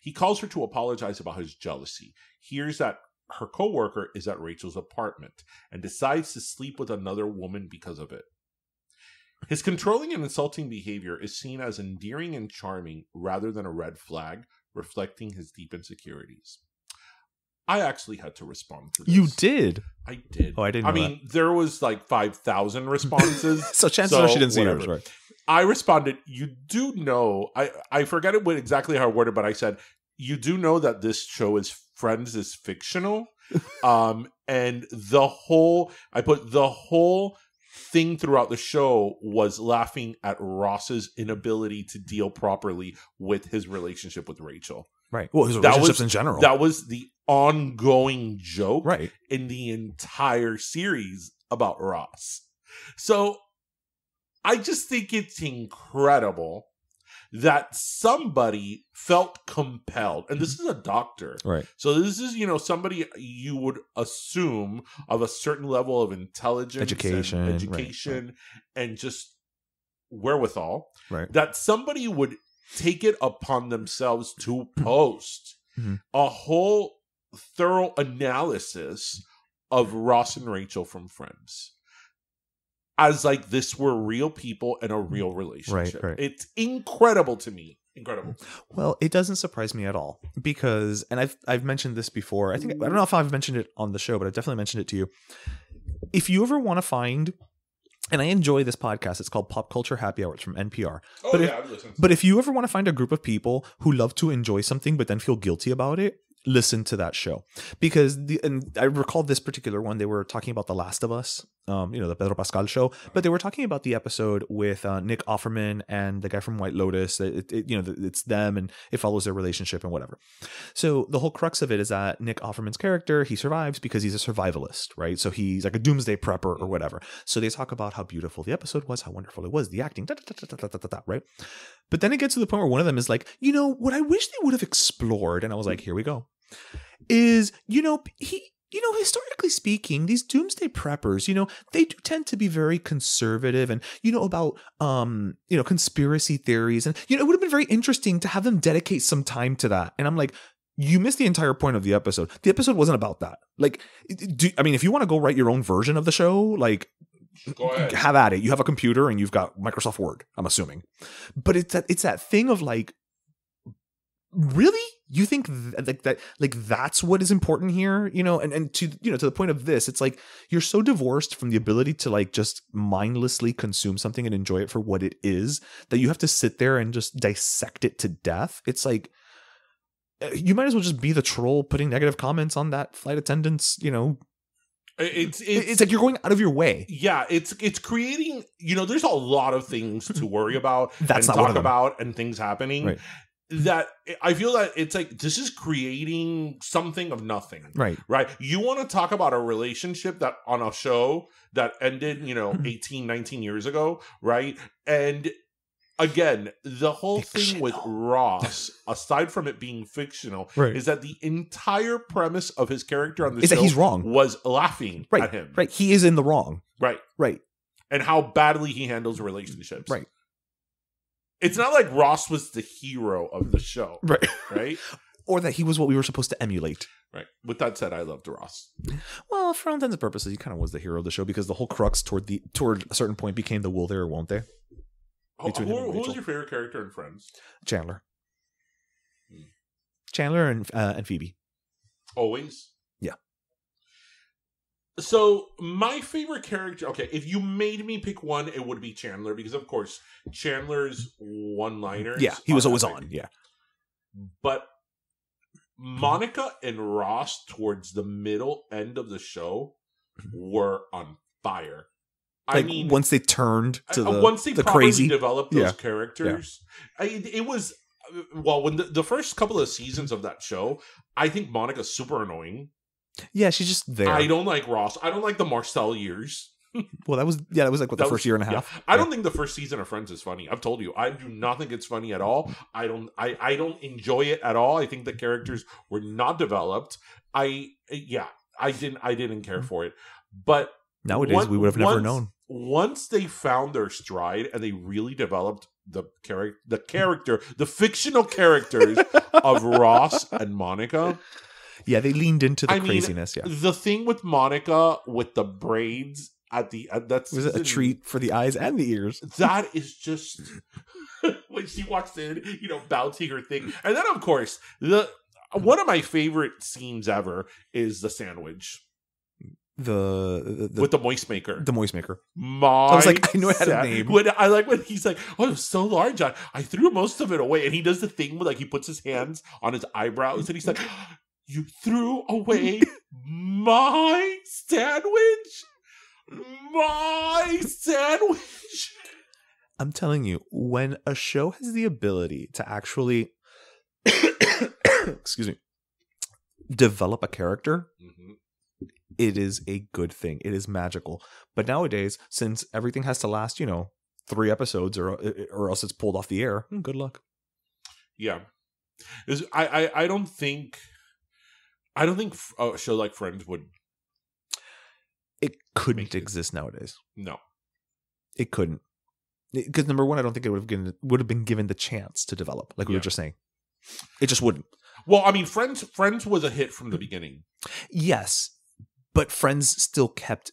He calls her to apologize about his jealousy, hears that her coworker is at Rachel's apartment, and decides to sleep with another woman because of it. His controlling and insulting behavior is seen as endearing and charming rather than a red flag, reflecting his deep insecurities. I actually had to respond to this. You did? I did. Oh, I didn't know mean, there was like 5,000 responses. So chances are she didn't see yours, right? I responded, you do know, I forget it exactly how I worded, but I said, you do know that this show is Friends is fictional. And the whole thing throughout the show was laughing at Ross's inability to deal properly with his relationship with Rachel. Right. Well, his relationships in general. That was the ongoing joke right. in the entire series about Ross. So I just think it's incredible that somebody felt compelled, and this is a doctor, right? So this is, somebody you would assume of a certain level of intelligence, education, right. And just wherewithal Right. that somebody would take it upon themselves to post a whole thorough analysis of Ross and Rachel from Friends. As like this were real people and a real relationship. Right. It's incredible to me. Incredible. Well, it doesn't surprise me at all because, and I've mentioned this before. I don't know if I've mentioned it on the show, but I've definitely mentioned it to you. If you ever want to find, and I enjoy this podcast, it's called Pop Culture Happy Hour. It's from NPR. But if you ever want to find a group of people who love to enjoy something but then feel guilty about it, listen to that show. Because and I recall this particular one, they were talking about The Last of Us, the Pedro Pascal show, but they were talking about the episode with Nick Offerman and the guy from White Lotus. It's them and it follows their relationship and whatever. So the whole crux of it is that Nick Offerman's character, he survives because he's a survivalist, right? So he's like a doomsday prepper or whatever. So they talk about how beautiful the episode was, how wonderful it was, the acting, right? But then it gets to the point where one of them is like, what I wish they would have explored, and I was like, here we go, is, historically speaking, these doomsday preppers, they do tend to be very conservative and, about, conspiracy theories. And, it would have been very interesting to have them dedicate some time to that. And I'm like, you missed the entire point of the episode. The episode wasn't about that. Like, if you want to go write your own version of the show, like, go ahead. Have at it. You have a computer and you've got Microsoft Word, I'm assuming. But it's that thing of like, really? You think that's what is important here? And to the point of this, it's like you're so divorced from the ability to like just mindlessly consume something and enjoy it for what it is that you have to sit there and just dissect it to death. It's like you might as well just be the troll putting negative comments on that flight attendant's, It's like you're going out of your way. Yeah, it's creating, there's a lot of things to worry about and talk about and things happening. Right. That I feel that it's like this is creating something of nothing. Right. You want to talk about a relationship that on a show that ended, 18, 19 years ago, right? And again, the whole thing with Ross, aside from it being fictional, is that the entire premise of his character on the show that he's wrong. Was laughing at him. Right. He is in the wrong. Right. And how badly he handles relationships. Right. It's not like Ross was the hero of the show. Right. Or that he was what we were supposed to emulate. Right. With that said, I loved Ross. Well, for all intents and purposes, he kind of was the hero of the show because the whole crux toward a certain point became the will they or won't they. Who was your favorite character in Friends? Chandler. Chandler and Phoebe. Always? Yeah. So, my favorite character... Okay, if you made me pick one, it would be Chandler. Because, of course, Chandler's one-liners... Yeah, he was always on, yeah. But Monica and Ross, towards the middle end of the show, were on fire. Once they turned to once they crazy developed those characters, it was when the first couple of seasons of that show, I think Monica's super annoying. Yeah, she's just there. I don't like Ross. I don't like the Marcel years. Well, that was like the first year and a half. Yeah. I don't think the first season of Friends is funny. I've told you, I do not think it's funny at all. I don't enjoy it at all. I think the characters were not developed. I didn't care for it. But nowadays we would have never known. Once they found their stride and they really developed the fictional characters of Ross and Monica. Yeah, they leaned into the craziness. Yeah, the thing with Monica with the braids at the end, was a treat for the eyes and the ears. That is just when she walks in, bouncing her thing, and then of course one of my favorite scenes ever is the sandwich. With the moist maker. The moist maker. I was like, I knew it had a name. When he's like, oh, it was so large. I threw most of it away. And he does the thing where he puts his hands on his eyebrows and he's like, you threw away my sandwich? My sandwich. I'm telling you, when a show has the ability to actually excuse me, develop a character, it is a good thing. It is magical. But nowadays, since everything has to last, 3 episodes or else it's pulled off the air, good luck. Yeah. I don't think a show like Friends would... It couldn't exist nowadays. No. It couldn't. Because number one, I don't think it would have been given the chance to develop, like we were just saying. It just wouldn't. Well, I mean, Friends was a hit from the beginning. Yes, but Friends still kept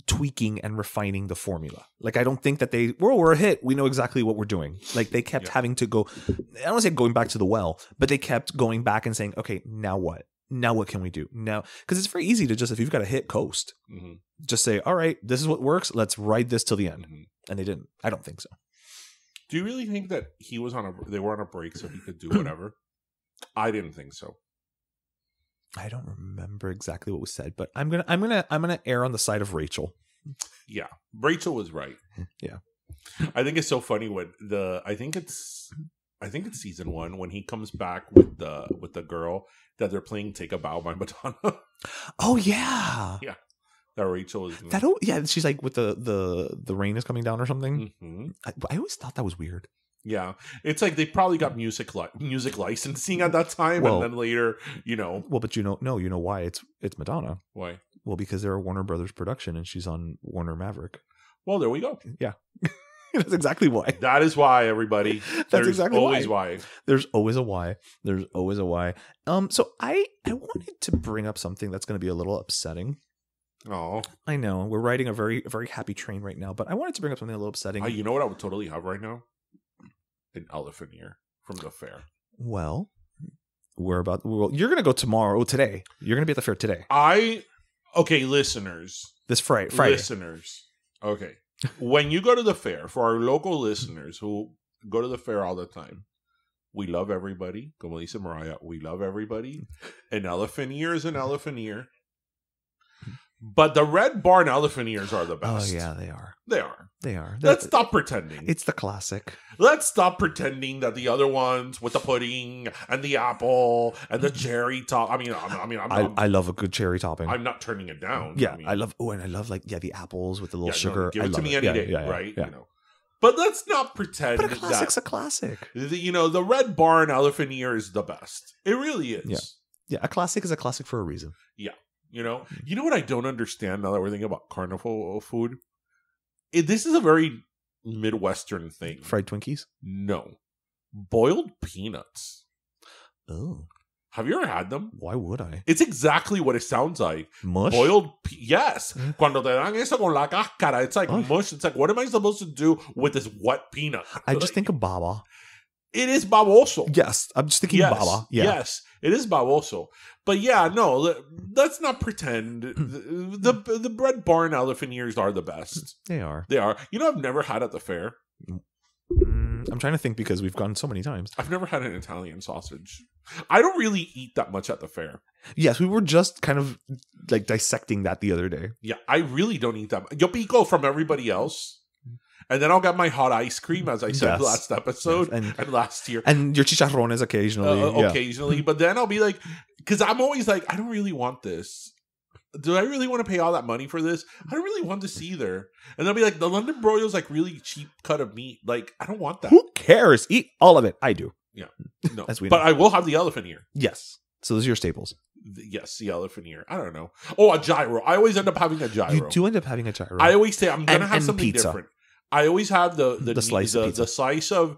tweaking and refining the formula. Like, I don't think that we're a hit. We know exactly what we're doing. Like, they kept having to go, I don't want to say going back to the well, but they kept going back and saying, okay, now what? Now what can we do? Now, because it's very easy to just, if you've got a hit, coast. Mm-hmm. Just say, all right, this is what works. Let's ride this till the end. Mm-hmm. And they didn't. I don't think so. Do you really think that they were on a break so he could do whatever? I didn't think so. I don't remember exactly what was said, but I'm gonna err on the side of Rachel. Yeah, Rachel was right. Yeah, I think it's so funny when I think it's season 1 when he comes back with the girl that they're playing "Take a Bow" by Madonna. Oh yeah, yeah. That Rachel is. Yeah, she's like with the rain is coming down or something. Mm-hmm. I always thought that was weird. Yeah, it's like they probably got music licensing at that time, and then later, Well, but you know why it's Madonna? Why? Well, because they're a Warner Brothers production, and she's on Warner Maverick. Well, there we go. Yeah, that's exactly why. That is why, everybody. That's exactly always why. There's always a why. There's always a why. So I wanted to bring up something that's going to be a little upsetting. Oh, I know we're riding a very, very happy train right now, but I wanted to bring up something a little upsetting. You know what I would totally have right now? An elephant ear from the fair. Well, you're going to go tomorrow. Today. You're going to be at the fair today. Okay, listeners. This Friday. Listeners. Okay. When you go to the fair, for our local listeners who go to the fair all the time, we love everybody. Como dice Mariah, we love everybody. An elephant ear is an elephant ear. But the Red Barn elephant ears are the best. Oh, yeah, they are. They are. Let's stop pretending. It's the classic. Let's stop pretending that the other ones with the pudding and the apple and the cherry top. I love a good cherry topping. I'm not turning it down. Yeah, I love the apples with the little sugar. Give it to me any day, right? Yeah. But let's not pretend. But a classic's a classic. The Red Barn elephant ear is the best. It really is. Yeah. A classic is a classic for a reason. Yeah. You know what I don't understand now that we're thinking about carnival food? This is a very Midwestern thing. Fried Twinkies? No. Boiled peanuts. Oh. Have you ever had them? Why would I? It's exactly what it sounds like. Mush? Yes. Cuando te dan eso con la cáscara, it's like mush. It's like, what am I supposed to do with this wet peanut? I just think of baba. It is baboso. Yes. I'm just thinking baba. Yeah. Yes. It is baboso. But yeah, no, let's not pretend. The Red Barn elephant ears are the best. They are. I've never had at the fair. I'm trying to think because we've gone so many times. I've never had an Italian sausage. I don't really eat that much at the fair. Yes, we were just kind of like dissecting that the other day. Yeah, I really don't eat that much. Yo pico from everybody else. And then I'll get my hot ice cream, as I said last episode and last year. And your chicharrones occasionally. Occasionally. But then I'll be like, because I'm always like, I don't really want this. Do I really want to pay all that money for this? I don't really want this either. And they'll be like, the London broil's like really cheap cut of meat. Like, I don't want that. Who cares? Eat all of it. I do. Yeah. No. As we know. But I will have the elephant ear. Yes. So those are your staples. Yes, the elephant ear. I don't know. Oh, a gyro. I always end up having a gyro. You do end up having a gyro. I always say I'm going to have something pizza. different. I always have the slice of pizza. The slice of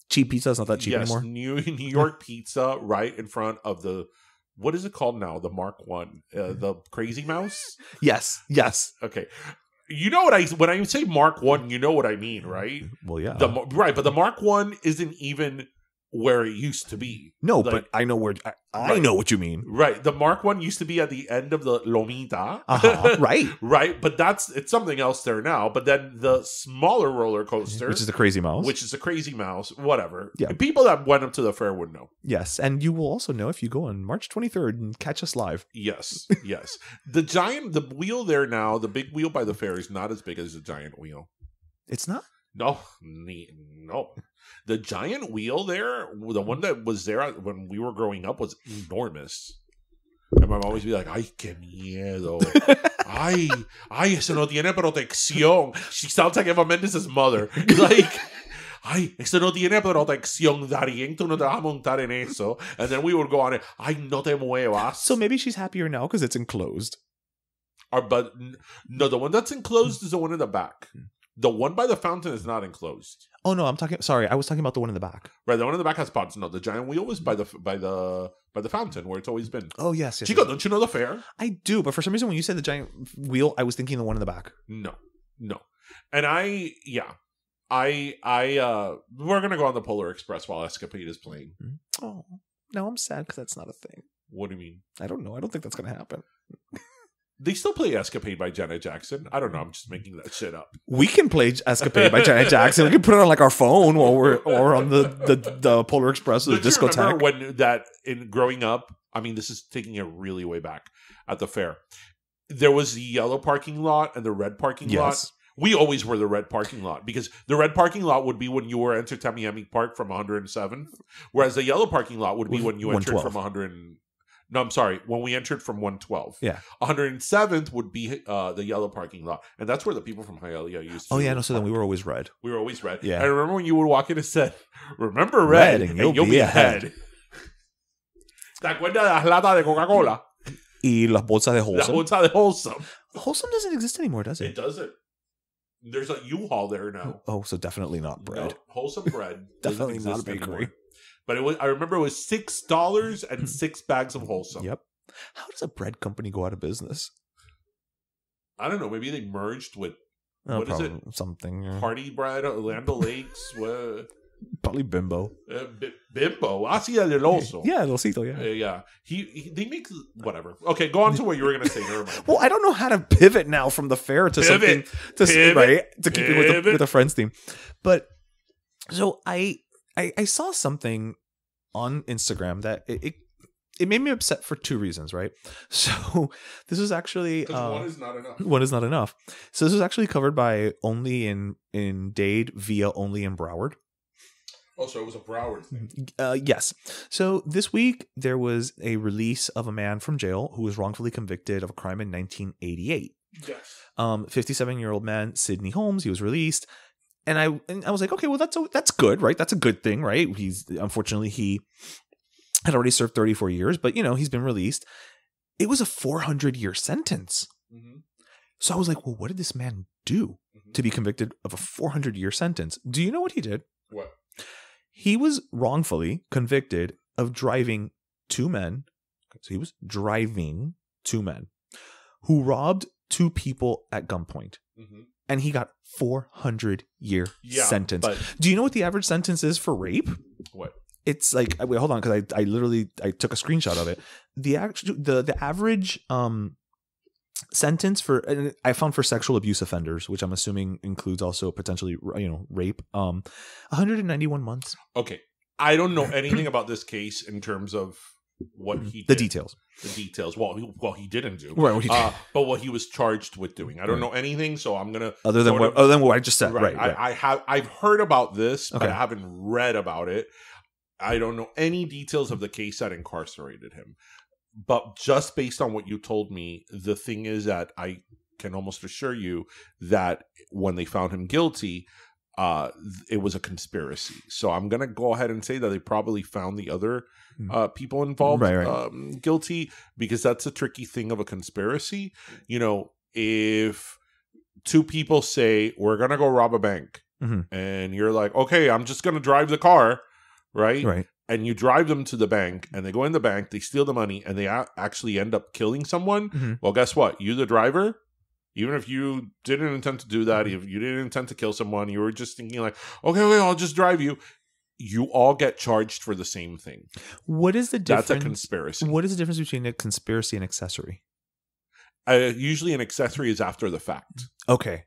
cheap pizza is not that cheap anymore. New York pizza right in front of the, what is it called now? The Mark I, the Crazy Mouse. Yes. Okay, you know when I say Mark I, you know what I mean, right? Well, yeah, right. But the Mark I isn't even where it used to be. No, like, but I know where I know what you mean. Right. The Mark I used to be at the end of the Lomita. Right. Right. But it's something else there now. But then the smaller roller coaster, which is the Crazy Mouse. Whatever. Yeah. People that went up to the fair would know. Yes. And you will also know if you go on March 23rd and catch us live. Yes. The wheel there now, the big wheel by the fair is not as big as the giant wheel. It's not? No. The giant wheel there, the one that was there when we were growing up, was enormous. And my mom always be like, "Ay, qué miedo! Ay, eso no tiene protección." She sounds like Eva Mendes' mother. Like, "Ay, eso no tiene protección, Darien, tú no te vas a montar en eso." And then we would go on it, "Ay, no te muevas." So maybe she's happier now because it's enclosed. But no, the one that's enclosed is the one in the back. The one by the fountain is not enclosed. Oh no, sorry, I was talking about the one in the back. Right, the one in the back has pods. No, the giant wheel was by the fountain where it's always been. Oh yes. Chico, don't you know the fair? I do, but for some reason when you said the giant wheel, I was thinking the one in the back. No. And we're gonna go on the Polar Express while Escapade is playing. Oh, no, I'm sad because that's not a thing. What do you mean? I don't know. I don't think that's gonna happen. They still play Escapade by Janet Jackson. I don't know. I'm just making that shit up. We can play Escapade by Janet Jackson. We can put it on like our phone while we're on the Polar Express or the discotheque. Remember when that in growing up? I mean, this is taking it really way back at the fair. There was the yellow parking lot and the red parking lot. We always were the red parking lot because the red parking lot would be when you were entered to Miami Park from 107th, whereas the yellow parking lot would be when you entered from 100. No, I'm sorry. When we entered from 112. Yeah. 107th would be the yellow parking lot. And that's where the people from Hialeah used to. Oh, yeah. No, so then we were always red. We were always red. Yeah. I remember when you would walk in and said, remember red and you'll be ahead. ¿Te acuerdas de las latas de Coca-Cola? Y las bolsas de Wholesome. La bolsa de Wholesome. Wholesome doesn't exist anymore, does it? It doesn't. There's a U-Haul there now. Oh, so definitely not bread. No, Wholesome bread. Definitely not a bakery. Anymore. But I remember it was $6 and 6 bags of Wholesome. Yep. How does a bread company go out of business? I don't know. Maybe they merged with what is it? Something. Party Bread, Orlando Lakes. Probably Bimbo. Bimbo. Sí, el del oso. Yeah, el osito. Yeah. Yeah. They make whatever. Okay, go on to what you were going to say. Never mind. Well, I don't know how to pivot now from the fair to something to keep it with the Friends theme. But so I saw something on Instagram that it made me upset for two reasons, right? So this is actually one is not enough. One is not enough. So this is actually covered by Only in Dade via Only in Broward. Oh, so it was a Broward thing. Yes. So this week there was a release of a man from jail who was wrongfully convicted of a crime in 1988. Yes. 57-year-old man, Sidney Holmes. He was released. And I was like, okay, well, that's good, right? That's a good thing, right? Unfortunately, he had already served 34 years, but, he's been released. It was a 400-year sentence. Mm-hmm. So I was like, well, what did this man do to be convicted of a 400-year sentence? Do you know what he did? What? He was wrongfully convicted of driving two men. So he was driving two men who robbed two people at gunpoint. Mm-hmm. And he got 400-year sentence. But do you know what the average sentence is for rape? What? It's like, wait, hold on, because I took a screenshot of it. The average sentence I found for sexual abuse offenders, which I'm assuming includes also potentially rape, 191 months. Okay, I don't know anything about this case in terms of what he did. The details. Well, he didn't do. Right. What he did. But what he was charged with doing. I don't know anything, so I'm gonna other than what I just said. Right. I've heard about this, okay, but I haven't read about it. I don't know any details of the case that incarcerated him. But just based on what you told me, the thing is that I can almost assure you that when they found him guilty, it was a conspiracy. So I'm going to go ahead and say that they probably found the other people involved guilty, because that's a tricky thing of a conspiracy. If two people say, we're going to go rob a bank, and you're like, okay, I'm just going to drive the car, right? And you drive them to the bank, and they go in the bank, they steal the money, and they actually end up killing someone. Mm-hmm. Well, guess what? You, the driver, even if you didn't intend to do that, if you didn't intend to kill someone, you were just thinking like, okay, I'll just drive you. You all get charged for the same thing. What is the difference? That's a conspiracy. What is the difference between a conspiracy and accessory? Usually an accessory is after the fact. Okay.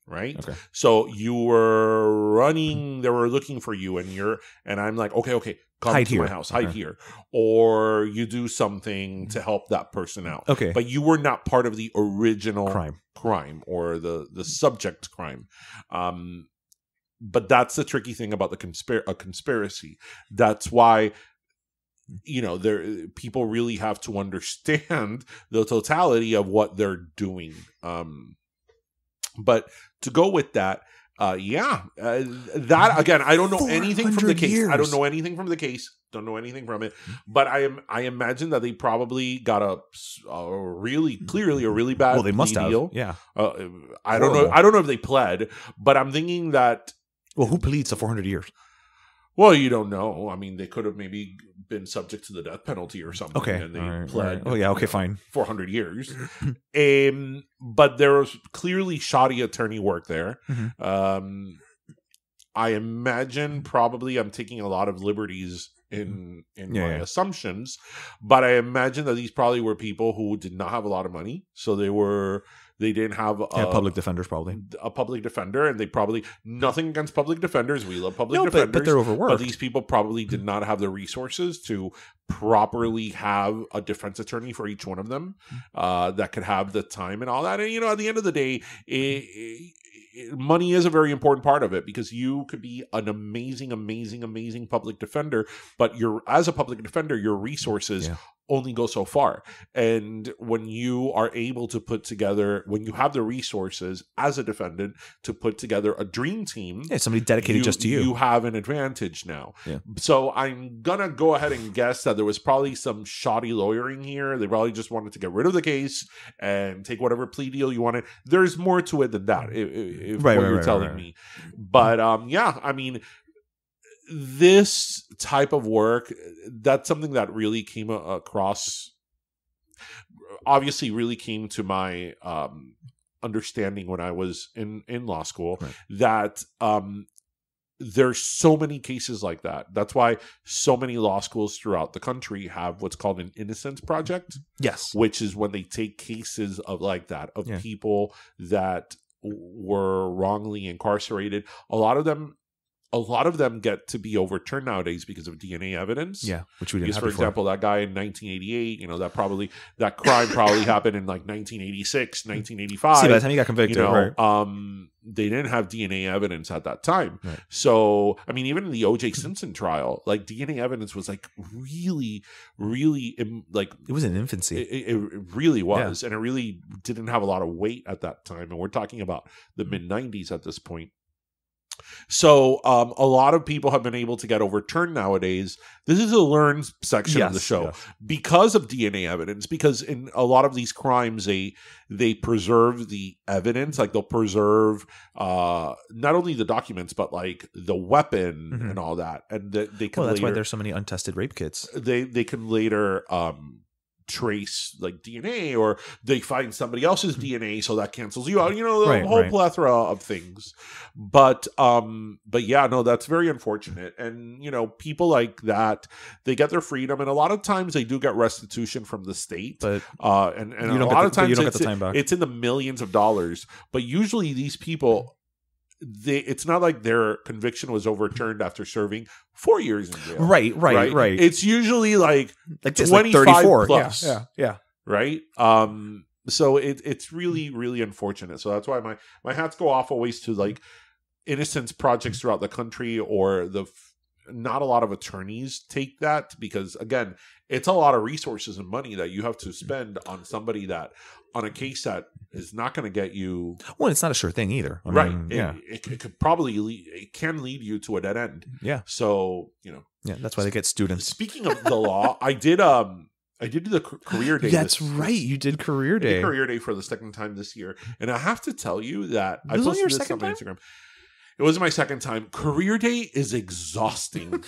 Right? Okay. So you were running, they were looking for you, and I'm like, okay, come hide to here. My house, hide here. Or you do something to help that person out. Okay. But you were not part of the original crime or the subject crime. But that's the tricky thing about a conspiracy. That's why people really have to understand the totality of what they're doing. But to go with that, That again, I don't know anything from the case. years. I don't know anything from the case. Don't know anything from it. But I imagine that they probably got a really bad they must have. deal. Yeah. I don't know. I don't know if they pled, but I'm thinking that. Well, who pleads to 400 years? Well, you don't know. I mean, they could have maybe been subject to the death penalty or something. Okay. And they right, pled. right. Oh, yeah. Okay, fine. 400 years. But there was clearly shoddy attorney work there. Mm-hmm. I imagine probably I'm taking a lot of liberties in my assumptions, but I imagine that these probably were people who did not have a lot of money. So they didn't have public defenders, probably a public defender, and they probably nothing against public defenders. We love public defenders, but they're overworked. But these people probably did not have the resources to properly have a defense attorney for each one of them that could have the time and all that. And at the end of the day, money is a very important part of it, because you could be an amazing public defender, but as a public defender, your resources only go so far. And when you are able to when you have the resources as a defendant to put together a dream team, somebody dedicated just to you have an advantage now. Yeah. So I'm gonna go ahead and guess that there was probably some shoddy lawyering here. They probably just wanted to get rid of the case and take whatever plea deal you wanted. There's more to it than that, if what you're telling me. But I mean, this type of work, that's something that really came across, obviously really came to my understanding when I was in law school, that there's so many cases like that. That's why so many law schools throughout the country have what's called an innocence project. Yes. Which is when they take cases of like that, of people that were wrongly incarcerated. A lot of them get to be overturned nowadays because of DNA evidence. Yeah, which we didn't have before. For example, that guy in 1988, that crime probably happened in like 1986, 1985. See, by the time he got convicted, they didn't have DNA evidence at that time. Right. So, I mean, even in the O.J. Simpson trial, like DNA evidence was like really, like it was in infancy. It really was, and it really didn't have a lot of weight at that time. And we're talking about the mid 90s at this point. So a lot of people have been able to get overturned nowadays. This is a learned section of the show because of DNA evidence, because in a lot of these crimes, they preserve the evidence. Like they'll preserve not only the documents, but like the weapon and all that. And they can that's why there's so many untested rape kits. They can later trace like DNA, or they find somebody else's DNA, so that cancels you out. The whole plethora of things. But yeah, no, that's very unfortunate. And people like that, they get their freedom, and a lot of times they do get restitution from the state. But and a lot of times it's in the millions of dollars. But usually these people, it's not like their conviction was overturned after serving 4 years in jail. Right. It's usually like 25 34 plus. Yeah. Right. So it's really, really unfortunate. So that's why my hats go off always to like innocence projects throughout the country, or not a lot of attorneys take that, because again, it's a lot of resources and money that you have to spend on somebody that, on a case that is not going to get you. Well, it's not a sure thing either. I mean, it could probably it can lead you to a dead end. Yeah. So that's why they get students. Speaking of the law, I did the career day. That's right. You did career day. I did career day for the second time this year, and I have to tell you that I posted this on my Instagram. It was my second time. Career day is exhausting.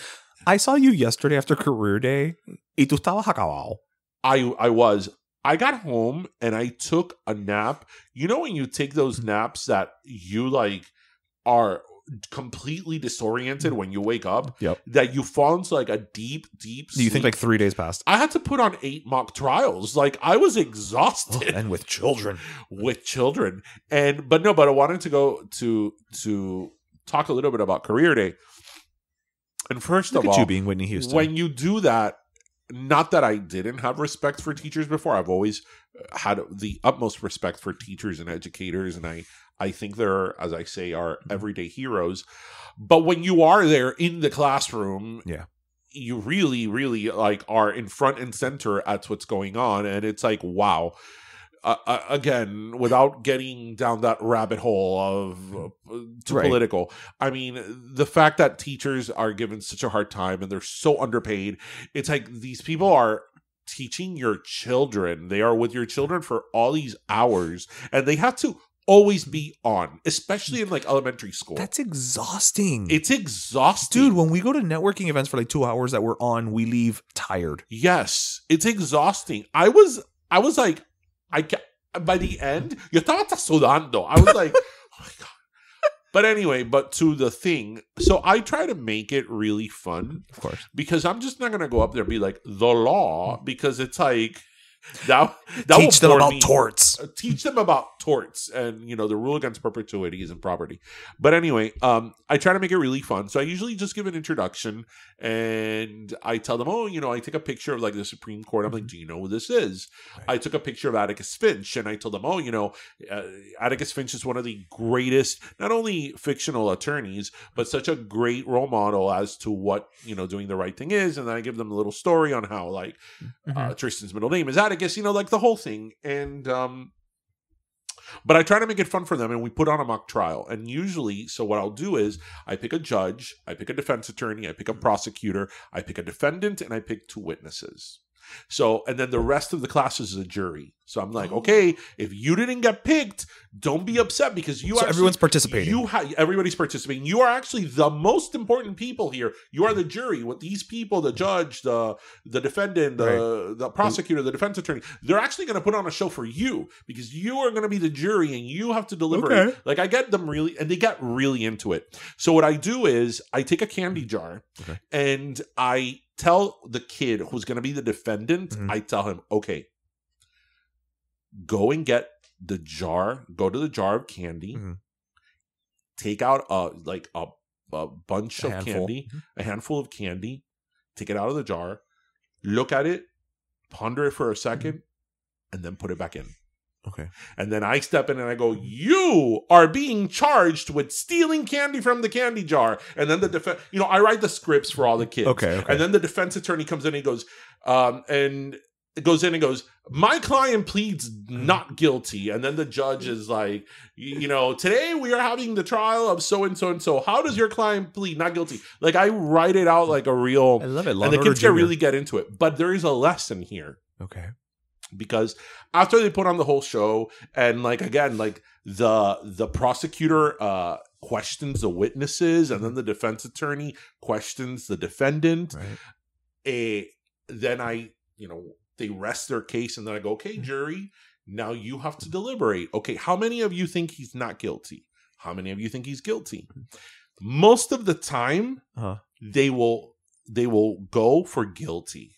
I saw you yesterday after career day. Y tú estabas acabado. I was. I got home and I took a nap. When you take those naps that you like are completely disoriented when you wake up, that you fall into like a deep sleep. You think like 3 days passed? I had to put on 8 mock trials. Like I was exhausted. And with children. But I wanted to go to talk a little bit about career day. And first of all, you being Whitney Houston. When you do that, not that I didn't have respect for teachers before. I've always had the utmost respect for teachers and educators, and I think they're, as I say, are everyday heroes. But when you are there in the classroom, you really, really like are in front and center at what's going on, and it's like, wow. again, without getting down that rabbit hole of too political, I mean, the fact that teachers are given such a hard time and they're so underpaid, it's like these people are teaching your children. They are with your children for all these hours, and they have to always be on, especially in like elementary school. That's exhausting. It's exhausting. Dude, when we go to networking events for like 2 hours that we're on, we leave tired. Yes, it's exhausting. I was like, by the end, yo estaba sudando. I was like, oh my God. But anyway, but to the thing. So I try to make it really fun. Of course. Because I'm just not going to go up there and be like, the law, because it's like, that teach them about torts. Teach them about torts and, you know, the rule against perpetuities and property. But anyway, I try to make it really fun. So I usually just give an introduction and I tell them, oh, you know, I take a picture of like the Supreme Court. I'm like, do you know who this is? Right. I took a picture of Atticus Finch and I told them, oh, you know, Atticus Finch is one of the greatest, not only fictional attorneys, but such a great role model as to what, you know, doing the right thing is. And then I give them a little story on how like Tristan's middle name is Atticus. You know, like the whole thing. And but I try to make it fun for them, and we put on a mock trial. And usually, so what I'll do is I pick a judge, I pick a defense attorney, I pick a prosecutor, I pick a defendant, and I pick 2 witnesses. So, and then the rest of the class is a jury. So I'm like, okay, if you didn't get picked, don't be upset because you actually, everyone's participating. Everybody's participating. You are actually the most important people here. You are the jury. With these people, the judge, the defendant, the prosecutor, the defense attorney, they're actually going to put on a show for you because you are going to be the jury and you have to deliberate. Okay. Like I get them really, and they get really into it. So what I do is I take a candy jar and I tell the kid who's going to be the defendant, I tell him, okay, go and get the jar, go to the jar of candy, take out a bunch of candy, a handful of candy, take it out of the jar, look at it, ponder it for a second, and then put it back in. Okay. And then I step in and I go, you are being charged with stealing candy from the candy jar. And then the defense, you know, I write the scripts for all the kids. Okay. And then the defense attorney comes in and he goes, and goes in and goes, my client pleads not guilty. And then the judge is like, you know, today we are having the trial of so and so and so. How does your client plead not guilty? Like I write it out like a real. I love it. And the kids can really get into it. But there is a lesson here. Okay. Because after they put on the whole show and like again like the prosecutor questions the witnesses and then the defense attorney questions the defendant, then I, you know, they rest their case and then I go, okay, jury, now you have to deliberate. Okay, how many of you think he's not guilty? How many of you think he's guilty? Most of the time they will go for guilty.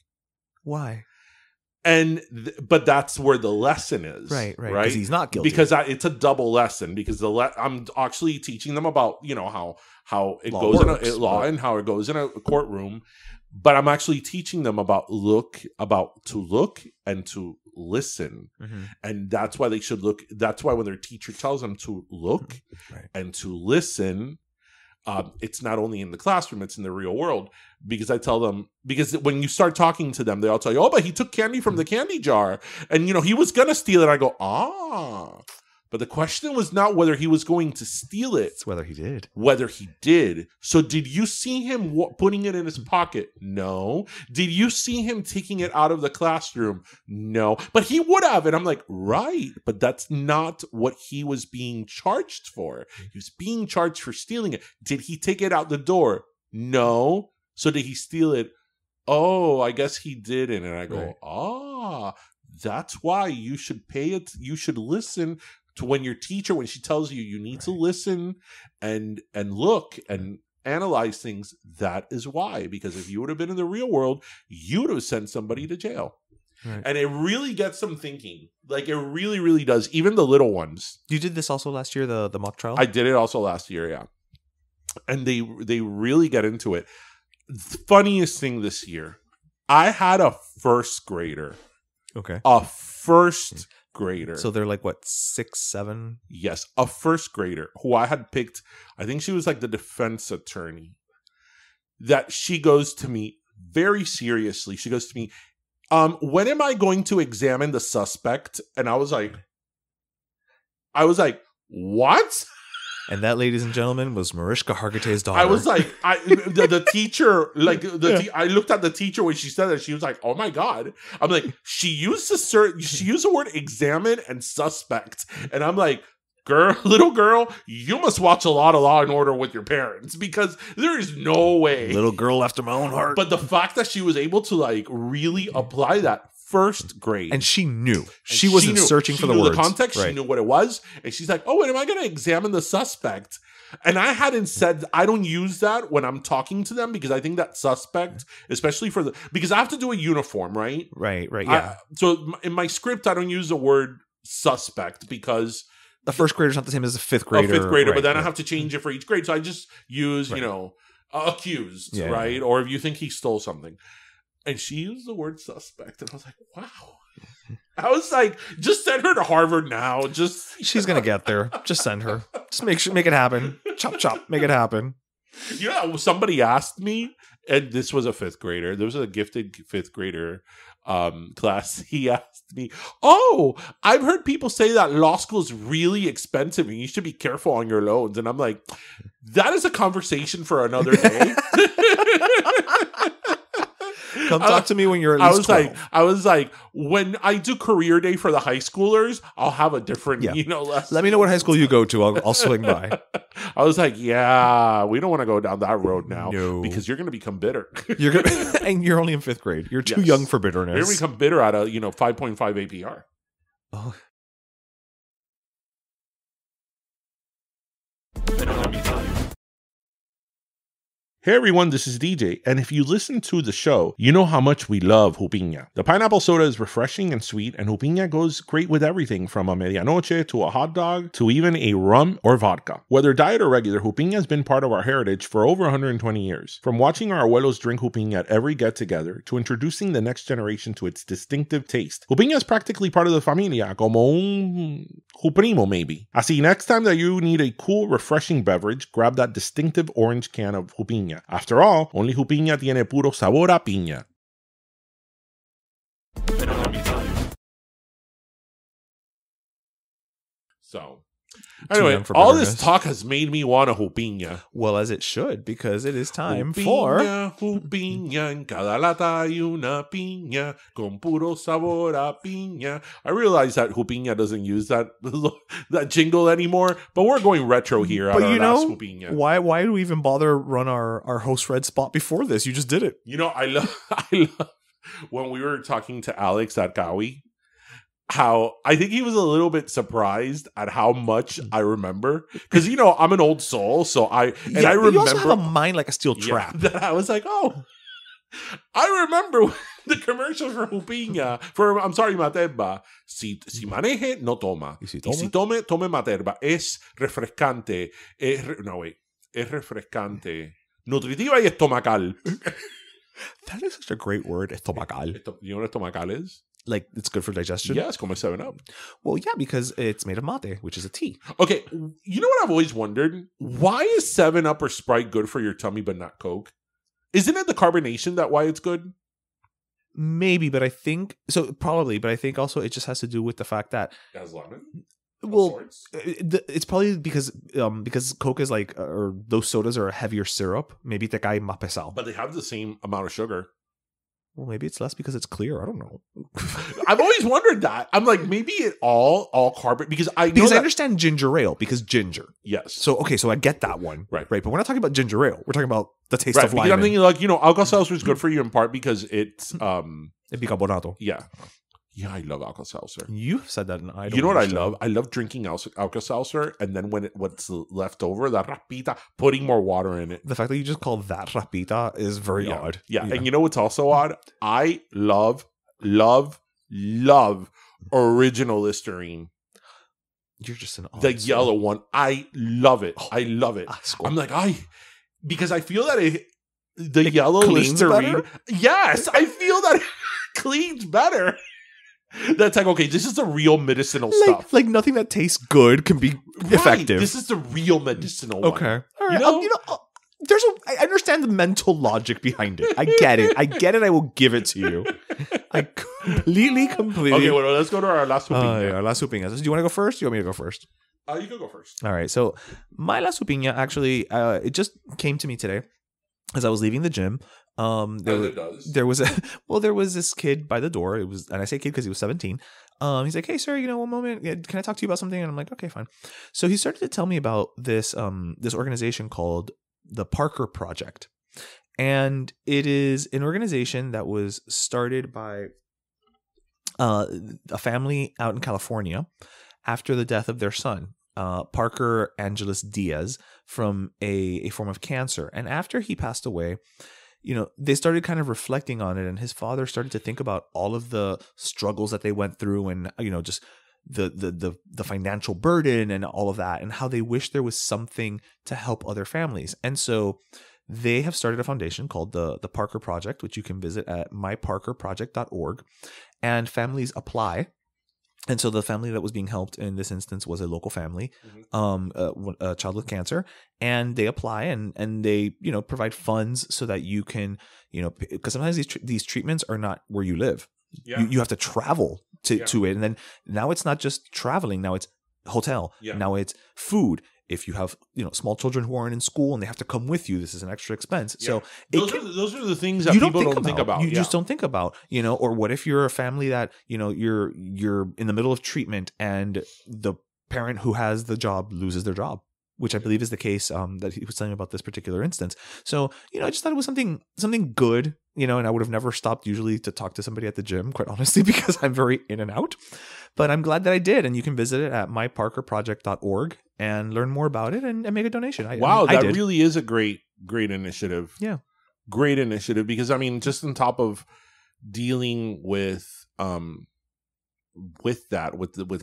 Why? But that's where the lesson is, right? Because he's not guilty. Because it's a double lesson. Because I'm actually teaching them about, you know, how it goes in a law and how it goes in a courtroom. But I'm actually teaching them about to look and to listen, and that's why they should look. That's why when their teacher tells them to look and to listen. It's not only in the classroom, it's in the real world. Because I tell them, because when you start talking to them, they all tell you, oh, but he took candy from the candy jar. And, you know, he was going to steal it. I go, But the question was not whether he was going to steal it. It's whether he did. Whether he did. So did you see him putting it in his pocket? No. Did you see him taking it out of the classroom? No. But he would have. And I'm like, right. But that's not what he was being charged for. He was being charged for stealing it. Did he take it out the door? No. So did he steal it? Oh, I guess he didn't. And I go, that's why you should pay it. You should listen to when your teacher, when she tells you you need to listen and look and analyze things. That is why. Because if you would have been in the real world, you would have sent somebody to jail. Right. And it really gets them thinking. Like, it really, really does. Even the little ones. You did this also last year, the mock trial? I did it also last year, yeah. And they really get into it. The funniest thing this year, I had a first grader. Okay. A first grader. So they're like, what, 6, 7? Yes, a first grader who I had picked. I think she was like the defense attorney. That she goes to me very seriously. She goes to me, when am I going to examine the suspect? And I was like, what? And that, ladies and gentlemen, was Mariska Hargitay's daughter. I was like, the teacher, like I looked at the teacher when she said that. She was like, "Oh my god!" I'm like, she used the word examine and suspect, and I'm like, little girl, you must watch a lot of Law and Order with your parents because there is no way. Little girl after my own heart. But the fact that she was able to like really apply that first grade, and she knew she wasn't searching for the words. The context, right. She knew what it was, and she's like, "Oh, and am I going to examine the suspect?" And I hadn't said I don't use that when I'm talking to them because I think that suspect, especially because I have to do a uniform, right? Right, yeah. So in my script, I don't use the word suspect because the first grader is not the same as the fifth grader. Right, but then I have to change it for each grade. So I just use, accused, right? Or if you think he stole something. And she used the word suspect. And I was like, wow. I was like, just send her to Harvard now. She's going to get there. Just send her. Just make it happen. Chop, chop. Make it happen. Somebody asked me, and this was a fifth grader. There was a gifted fifth grader class. He asked me, "Oh, I've heard people say that law school is really expensive and you should be careful on your loans." And I'm like, that is a conversation for another day. Come talk to me when you're at least 12. I was like, when I do career day for the high schoolers, I'll have a different, lesson. Let me know what high school you go to. I'll swing by. I was like, yeah, we don't want to go down that road now because you're going to become bitter. And you're only in fifth grade. You're too young for bitterness. You're going to become bitter at a 5.5 APR. Oh. Hey everyone, this is DJ, and if you listen to the show, you know how much we love Jupiña. The pineapple soda is refreshing and sweet, and Jupiña goes great with everything from a medianoche to a hot dog to even a rum or vodka. Whether diet or regular, Jupiña has been part of our heritage for over 120 years. From watching our abuelos drink Jupiña at every get-together to introducing the next generation to its distinctive taste, Jupiña is practically part of the familia, como un Juprimo maybe. Así next time that you need a cool, refreshing beverage, grab that distinctive orange can of Jupiña. After all, only Jupiña tiene puro sabor a piña. So, anyway, all this talk has made me want a Jupiña. Well, as it should, because it is time for Jupiña, en cada lata hay una piña, con puro sabor a piña. I realize that Jupiña doesn't use that jingle anymore, but we're going retro here. But Jupiña. Why do we even bother run our host red spot before this? You just did it. I love when we were talking to Alex at Gawi. How I think he was a little bit surprised at how much I remember because I'm an old soul, so I remember. You also have a mind like a steel trap. That I was like, oh, I remember the commercial for Jupiña I'm sorry, Materba. Si maneje, no toma. Y si tome Materba. Es refrescante. Es refrescante, nutritiva y estomacal. That is such a great word, estomacal. You know what estomacal is? Like, it's good for digestion? Yeah, it's called my 7-Up. Well, yeah, because it's made of mate, which is a tea. Okay, you know what I've always wondered? Why is 7-Up or Sprite good for your tummy but not Coke? Isn't it the carbonation that why it's good? Maybe, but I think... So, probably, but I think also it just has to do with the fact that... It has lemon? Well, it's probably because Coke is like... Or those sodas are a heavier syrup. Maybe te cae más pesado. But they have the same amount of sugar. Well, maybe it's less because it's clear. I don't know. I've always wondered that. I'm like, maybe it all carbon because I understand ginger ale because ginger. Yes. So I get that one. Right. But we're not talking about ginger ale. We're talking about the taste of lime. I'm thinking like Alka-Seltzer is good for you in part because it's bicarbonato. Yeah. Yeah, I love Alka-Seltzer. You've said that, and I don't. You know what I love? I love drinking Alka-Seltzer, and then what's left over, the rapita, putting more water in it. The fact that you just call that rapita is very odd. Yeah, and you know what's also odd? I love original Listerine. You're just an odd the yellow one. I love it. I love it. I'm like, because I feel that the yellow Listerine. Better? Yes, I feel that it cleans better. That's like, okay, this is the real medicinal stuff. Like nothing that tastes good can be effective. This is the real medicinal one. Okay. All right. I understand the mental logic behind it. I get it. I will give it to you. I completely. Okay, well, let's go to our last Jupiña. Our last Jupiña. Do you want to go first? Do you want me to go first? You can go first. All right. So my last Jupiña, actually, it just came to me today as I was leaving the gym. There was this kid by the door. And I say kid because he was 17. He's like, "Hey, sir, one moment. Can I talk to you about something?" And I'm like, "Okay, fine." So he started to tell me about this organization called the Parker Project. And it is an organization that was started by a family out in California after the death of their son, Parker Angeles Diaz, from a form of cancer. And after he passed away, they started kind of reflecting on it, and his father started to think about all of the struggles that they went through, and just the financial burden and all of that, and how they wish there was something to help other families. And so they have started a foundation called the Parker Project, which you can visit at myparkerproject.org, and families apply. And so the family that was being helped in this instance was a local family, a child with cancer, and they apply and they, provide funds so that you can, because sometimes these treatments are not where you live. Yeah. You have to travel to it. And then now it's not just traveling. Now it's hotel. Yeah. Now it's food. If you have, small children who aren't in school and they have to come with you, this is an extra expense. Yeah. So those are the things that people don't think about. You just don't think about, or what if you're a family that, you're in the middle of treatment and the parent who has the job loses their job, which I believe is the case that he was telling me about this particular instance. So, I just thought it was something good, and I would have never stopped usually to talk to somebody at the gym, quite honestly, because I'm very in and out. But I'm glad that I did. And you can visit it at myparkerproject.org and learn more about it and make a donation. That really is a great initiative. Yeah. Great initiative, because just on top of dealing with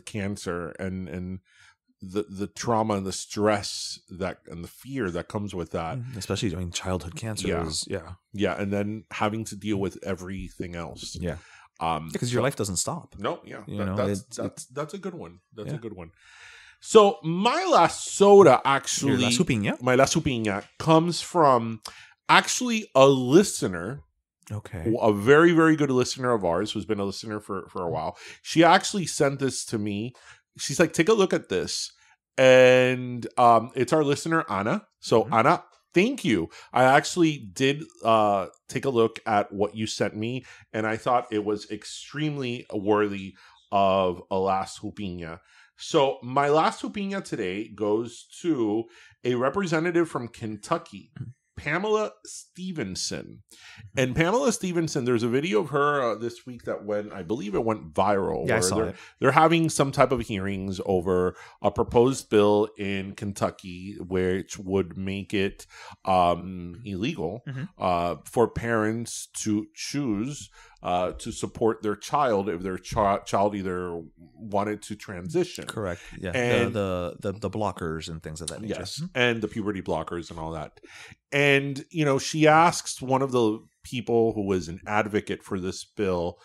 cancer and the trauma and the stress and the fear that comes with that, especially childhood cancer is and then having to deal with everything else, because your life doesn't stop. No, that's a good one. That's a good one. So my last soda, actually, my last Jupiña comes from actually a listener. Okay. A very, very good listener of ours who's been a listener for a while. She actually sent this to me. She's like, take a look at this. And it's our listener, Anna. So Anna, thank you. I actually did take a look at what you sent me, and I thought it was extremely worthy of a last Jupiña. So my last Jupiña today goes to a representative from Kentucky, Pamela Stevenson. And Pamela Stevenson, there's a video of her this week that I believe it went viral. Yeah, I saw it. They're having some type of hearings over a proposed bill in Kentucky, which would make it illegal for parents to choose to support their child if their child either wanted to transition. Correct. Yeah. And the blockers and things of that nature. Yes. And the puberty blockers and all that. And, she asked one of the people who was an advocate for this bill,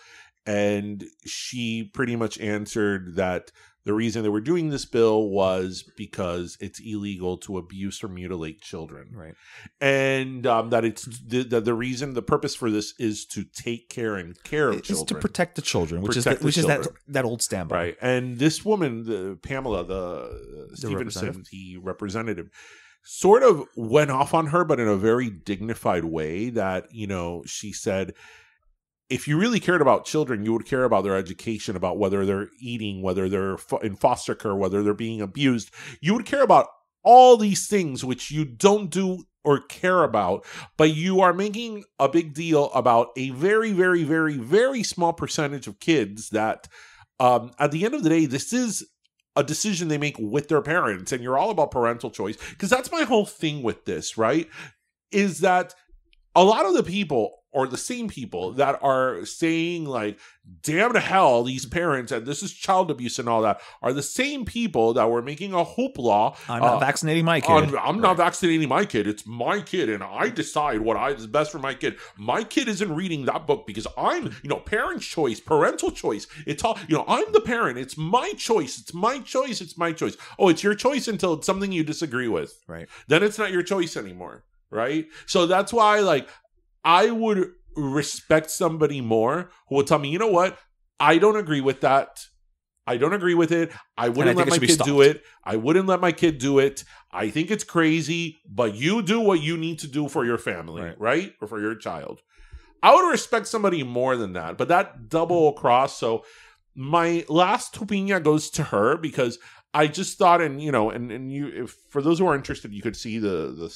and she pretty much answered that the reason they were doing this bill was because it's illegal to abuse or mutilate children. Right. And that it's the purpose for this is to take care of children. It's to protect the children, which is that old standby. Right. And this woman, Pamela, Stevenson, the representative, sort of went off on her, but in a very dignified way that, she said, if you really cared about children, you would care about their education, about whether they're eating, whether they're in foster care, whether they're being abused. You would care about all these things which you don't do or care about, but you are making a big deal about a very, very, very, very small percentage of kids that at the end of the day, this is a decision they make with their parents, and you're all about parental choice. Because that's my whole thing with this, right? Is that a lot of the people, or the same people that are saying like, damn to hell, these parents, and this is child abuse and all that, are the same people that were making a hoopla. I'm not vaccinating my kid. I'm not vaccinating my kid. It's my kid, and I decide what is best for my kid. My kid isn't reading that book because I'm, parent choice, parental choice. It's all, I'm the parent. It's my choice. It's my choice. It's my choice. Oh, it's your choice until it's something you disagree with. Right. Then it's not your choice anymore. right? So that's why, like, I would respect somebody more who will tell me, you know what? I don't agree with that. I don't agree with it. I wouldn't let my kid do it. I wouldn't let my kid do it. I think it's crazy, but you do what you need to do for your family, right? Or for your child. I would respect somebody more than that, but that double cross. So my last Jupiña goes to her because I just thought, and you, if, for those who are interested, you could see the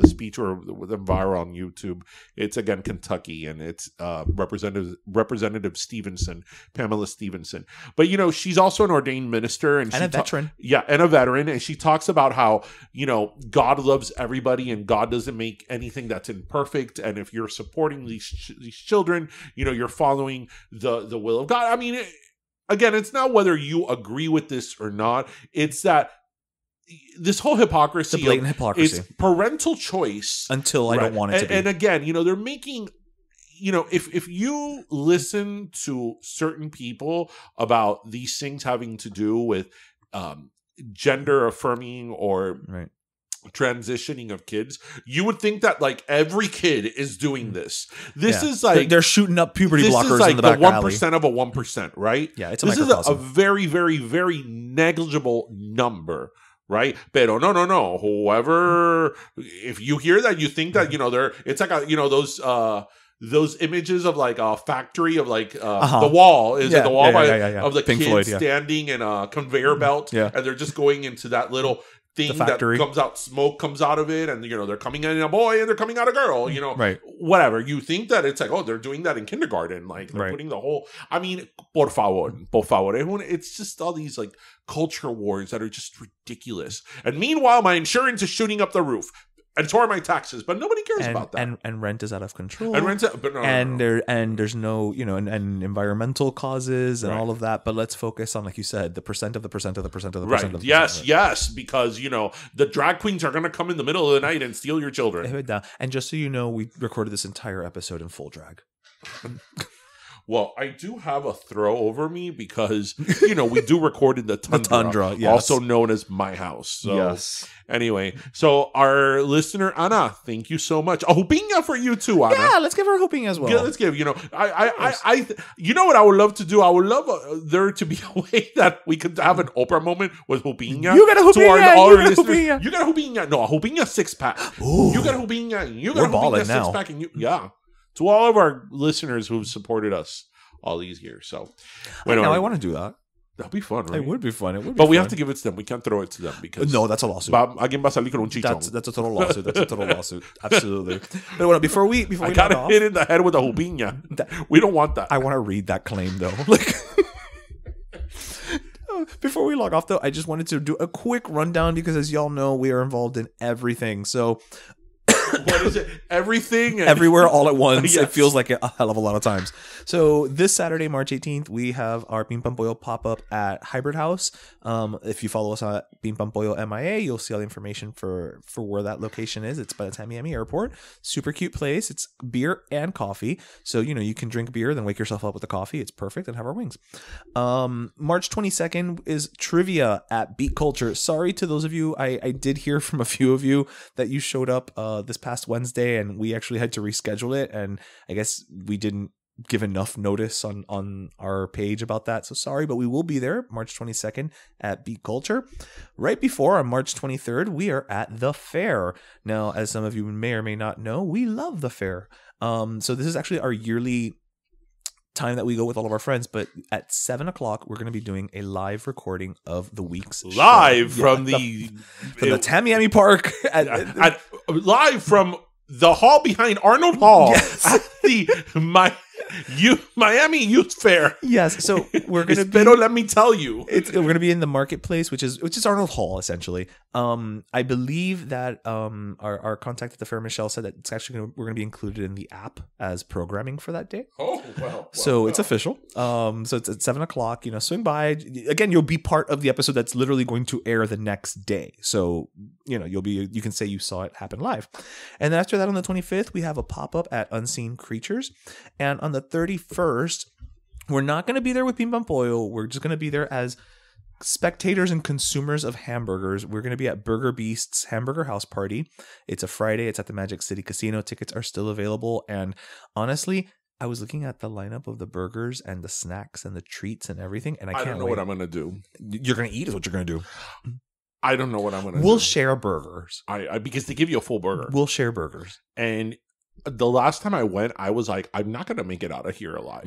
speech or the viral on YouTube. It's again Kentucky, and it's Representative Stevenson, Pamela Stevenson. But she's also an ordained minister and a veteran. And a veteran, and she talks about how God loves everybody, and God doesn't make anything that's imperfect. And if you're supporting these children, you're following the will of God. I mean. Again, it's not whether you agree with this or not. It's that this whole hypocrisy. The blatant hypocrisy. It's parental choice. Until I don't want it to be. And again, they're making, if you listen to certain people about these things having to do with gender affirming or transitioning of kids, you would think that like every kid is doing this. This is like they're shooting up puberty blockers. This is like in the back the 1% of a 1%, right? Yeah, it's a this microcosm. Is a very, very, very negligible number, right? Pero no. Whoever, if you hear that, you think that it's like those images of like a factory of like the wall is the wall of the Pink kids Floyd, standing in a conveyor belt, and they're just going into that little thing that comes out, smoke comes out of it, and they're coming in a boy and they're coming out a girl, whatever. You think that it's like, oh, they're doing that in kindergarten, like they're putting the whole. I mean, por favor. It's just all these like culture wars that are just ridiculous. And meanwhile, my insurance is shooting up the roof. And so are my taxes, but nobody cares about that. And rent is out of control. And there's no, and environmental causes and all of that. But let's focus on, like you said, the percent of the percent of the percent of the percent of the percent. Yes, because the drag queens are going to come in the middle of the night and steal your children. And just so you know, we recorded this entire episode in full drag. Well, I do have a throw over me because, we do record in the Tundra, also known as my house. So, anyway, so our listener, Ana, thank you so much. A Jupiña for you too, Ana. Yeah, let's give her a Jupiña as well. Yeah, let's give, I you know what I would love to do? I would love there to be a way that we could have an Oprah moment with Jupiña. You got a Jupiña. You got a Jupiña. No, a Jupiña 6-pack. You got a Jupiña. You got a Jupiña 6-pack. And to all of our listeners who've supported us all these years. So, I want to do that. That'd be fun, right? It would be fun. But we have to give it to them. We can't throw it to them because no, that's a lawsuit. Alguien va a salir con un chichón. That's a total lawsuit. Absolutely. But well, before we I got it hit in the head with a Jupiña. We don't want that. I want to read that claim though. Before we log off though, I just wanted to do a quick rundown because as y'all know, we are involved in everything. So what is it? Everything? Everywhere all at once. Yes. It feels like a hell of a lot of times. So this Saturday, March 18th, we have our Pim Pam Pollo pop-up at Hybrid House. If you follow us on Pim Pam Pollo MIA, you'll see all the information for where that location is. It's by the Miami Airport. Super cute place. It's beer and coffee. So, you can drink beer, then wake yourself up with the coffee. It's perfect, and have our wings. March 22nd is trivia at Beat Culture. Sorry to those of you. I did hear from a few of you that you showed up this past Wednesday, and we actually had to reschedule it, and I guess we didn't give enough notice on our page about that, so sorry, but we will be there March 22nd at Beat Culture. Right before, on March 23rd, we are at the fair. Now, as some of you may or may not know, we love the fair. So this is actually our yearly time that we go with all of our friends, but at 7:00 we're going to be doing a live recording of the week's live show. From the Tamiami Park at live from the hall behind Arnold Hall at the Miami Youth Fair. Yes, so we're going to be. Pero let me tell you, we're going to be in the marketplace, which is Arnold Hall essentially. I believe that our contact at the fair, Michelle, said that it's actually we're going to be included in the app as programming for that day. Oh well. So it's official. So it's at 7:00. Swing by. Again, you'll be part of the episode that's literally going to air the next day. So you can say you saw it happen live. And then after that, on the 25th, we have a pop-up at Unseen Creatures, and on the 31st, we're not going to be there with Pim Pam Pollo. We're just going to be there as spectators and consumers of hamburgers, we're going to be at Burger Beast's Hamburger House Party. It's a Friday. It's at the Magic City Casino. Tickets are still available. And honestly, I was looking at the lineup of the burgers and the snacks and the treats and everything, and I can't don't know wait. what I'm going to do. You're going to eat is what you're going to do. I don't know what I'm going to do. We'll share burgers. Because they give you a full burger. We'll share burgers. And the last time I went, I was like, I'm not going to make it out of here alive.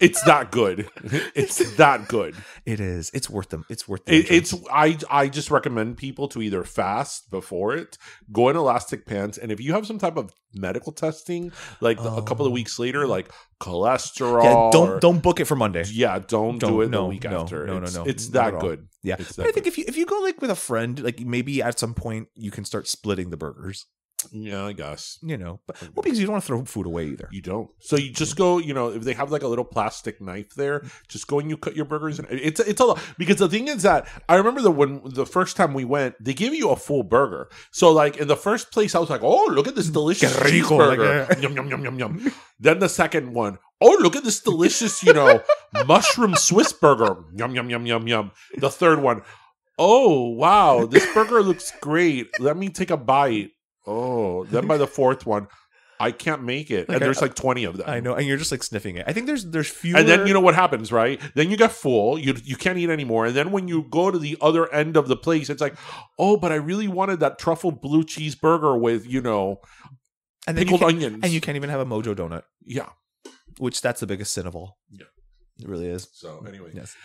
It's that good. It's that good. It is. It's worth them. It's worth them. I just recommend people to either fast before it, go in elastic pants, and if you have some type of medical testing, like a couple of weeks later, like cholesterol. Yeah, don't book it for Monday. Yeah, don't do it the week after. No. It's that good. Yeah, but I think if you go like with a friend, like maybe at some point you can start splitting the burgers. Yeah, I guess. But because you don't want to throw food away either. You don't. So you just go, if they have like a little plastic knife there, just go and you cut your burgers. And it's a lot. Because the thing is that I remember the first time we went, they give you a full burger. So like in the first place, I was like, oh, look at this delicious cheeseburger. Yum, yum, yum, yum, yum. Then the second one, oh, look at this delicious, mushroom Swiss burger. Yum, yum, yum, yum, yum. The third one, oh, wow, this burger looks great. Let me take a bite. Oh, then by the fourth one, I can't make it. And there's like 20 of them. I know. And you're just like sniffing it. I think there's fewer. And then you know what happens, right? Then you get full. You can't eat anymore. And then when you go to the other end of the place, it's like, oh, but I really wanted that truffle blue cheeseburger with, and pickled onions. And you can't even have a Mojo donut. Yeah. Which that's the biggest sin of all. Yeah. It really is. So anyway. Yes.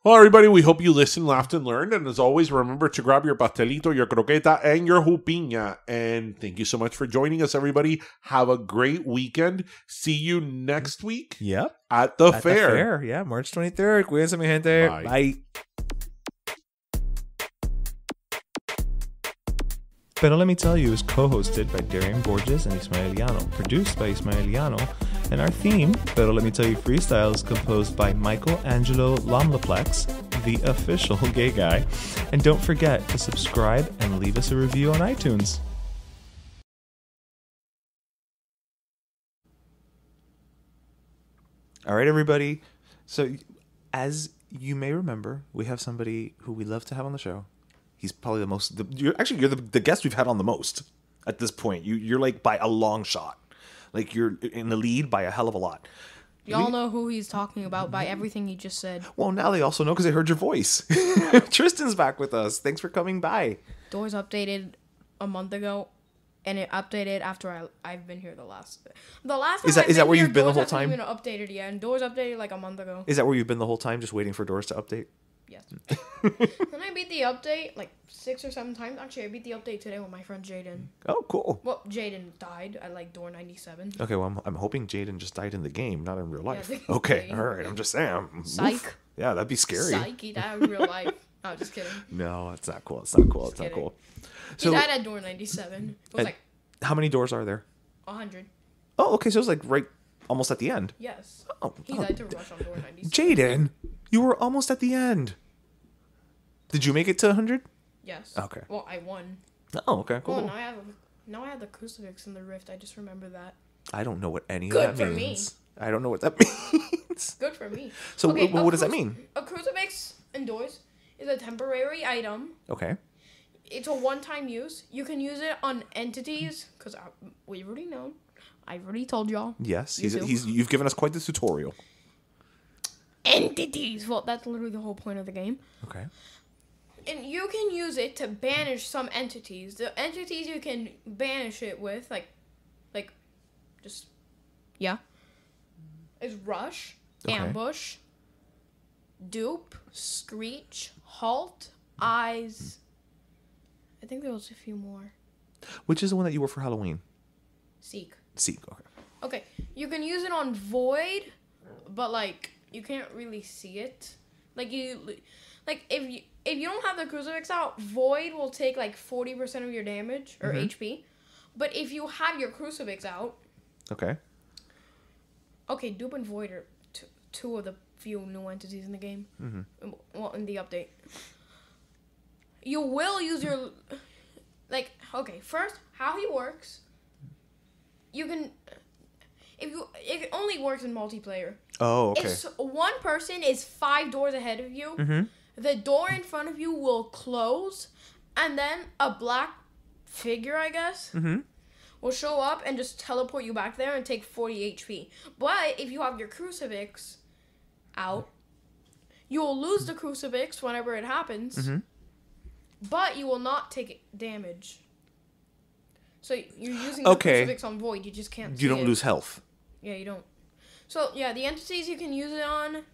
Well, everybody, we hope you listened, laughed, and learned. And as always, remember to grab your pastelito, your croqueta, and your jupiña. And thank you so much for joining us, everybody. Have a great weekend. See you next week. Yep. At the fair. Yeah, March 23rd. Cuídense, mi gente. Bye. Pero Let Me Tell You is co-hosted by Darian Borges and Ismaeliano, produced by Ismaeliano, and our theme, Pero Let Me Tell You Freestyle, is composed by Michael Angelo Lamleplex, the official gay guy. And don't forget to subscribe and leave us a review on iTunes. All right, everybody. So, as you may remember, we have somebody who we love to have on the show. He's probably you're the guest we've had on the most at this point. You're like by a long shot. Like you're in the lead by a hell of a lot. Y'all know who he's talking about by everything he just said. Well, now they also know because they heard your voice. Tristan's back with us. Thanks for coming by. Doors updated a month ago, and it updated after I've been here the last time. Is that where you've been the whole time? Doors haven't even updated yet, and Doors updated like a month ago. Is that where you've been the whole time, just waiting for Doors to update? Yes. Then I beat the update like 6 or 7 times. Actually, I beat the update today with my friend Jaden. Oh, cool. Well, Jaden died at like door 97. Okay, well, I'm hoping Jaden just died in the game, not in real life. Yeah, okay, all right. I'm just saying. Psych. Oof. Yeah, that'd be scary. Psych, he died in real life. No, just kidding. No, it's not cool. It's not cool. It's not cool. So, he died at door 97. It was like... How many doors are there? 100. Oh, okay. So it was like right almost at the end. Yes. Oh, he died to rush on door 97. Jaden, you were almost at the end. Did you make it to 100? Yes. Okay. Well, I won. Oh, okay, cool. Oh, now I have the crucifix in the rift. I just remember that. I don't know what any Good of that for means. Me. I don't know what that means. Good for me. So okay, what does that mean? A crucifix indoors is a temporary item. Okay. It's a one-time use. You can use it on entities, because we've already known. I've already told y'all. Yes, you've given us quite the tutorial. Entities! Well, that's literally the whole point of the game. Okay. And you can use it to banish some entities. The entities you can banish it with, is Rush, okay. Ambush, Dupe, Screech, Halt, Eyes. I think there was a few more. Which is the one that you were for Halloween? Seek. Okay. Okay, you can use it on Void, but you can't really see it. If you don't have the crucifix out, Void will take 40% of your damage or HP. But if you have your crucifix out, okay, Dupe and Void are two of the few new entities in the game. Mm-hmm. Well, in the update, you will use your first how he works. You can. it only works in multiplayer. Oh, okay. If one person is 5 doors ahead of you, the door in front of you will close, and then a black figure, I guess, will show up and just teleport you back there and take 40 HP. But if you have your crucifix out, you'll lose the crucifix whenever it happens, but you will not take damage. So you're using the crucifix on void, you just can't see You don't it. lose health. Yeah, you don't. So, yeah, the entities you can use it on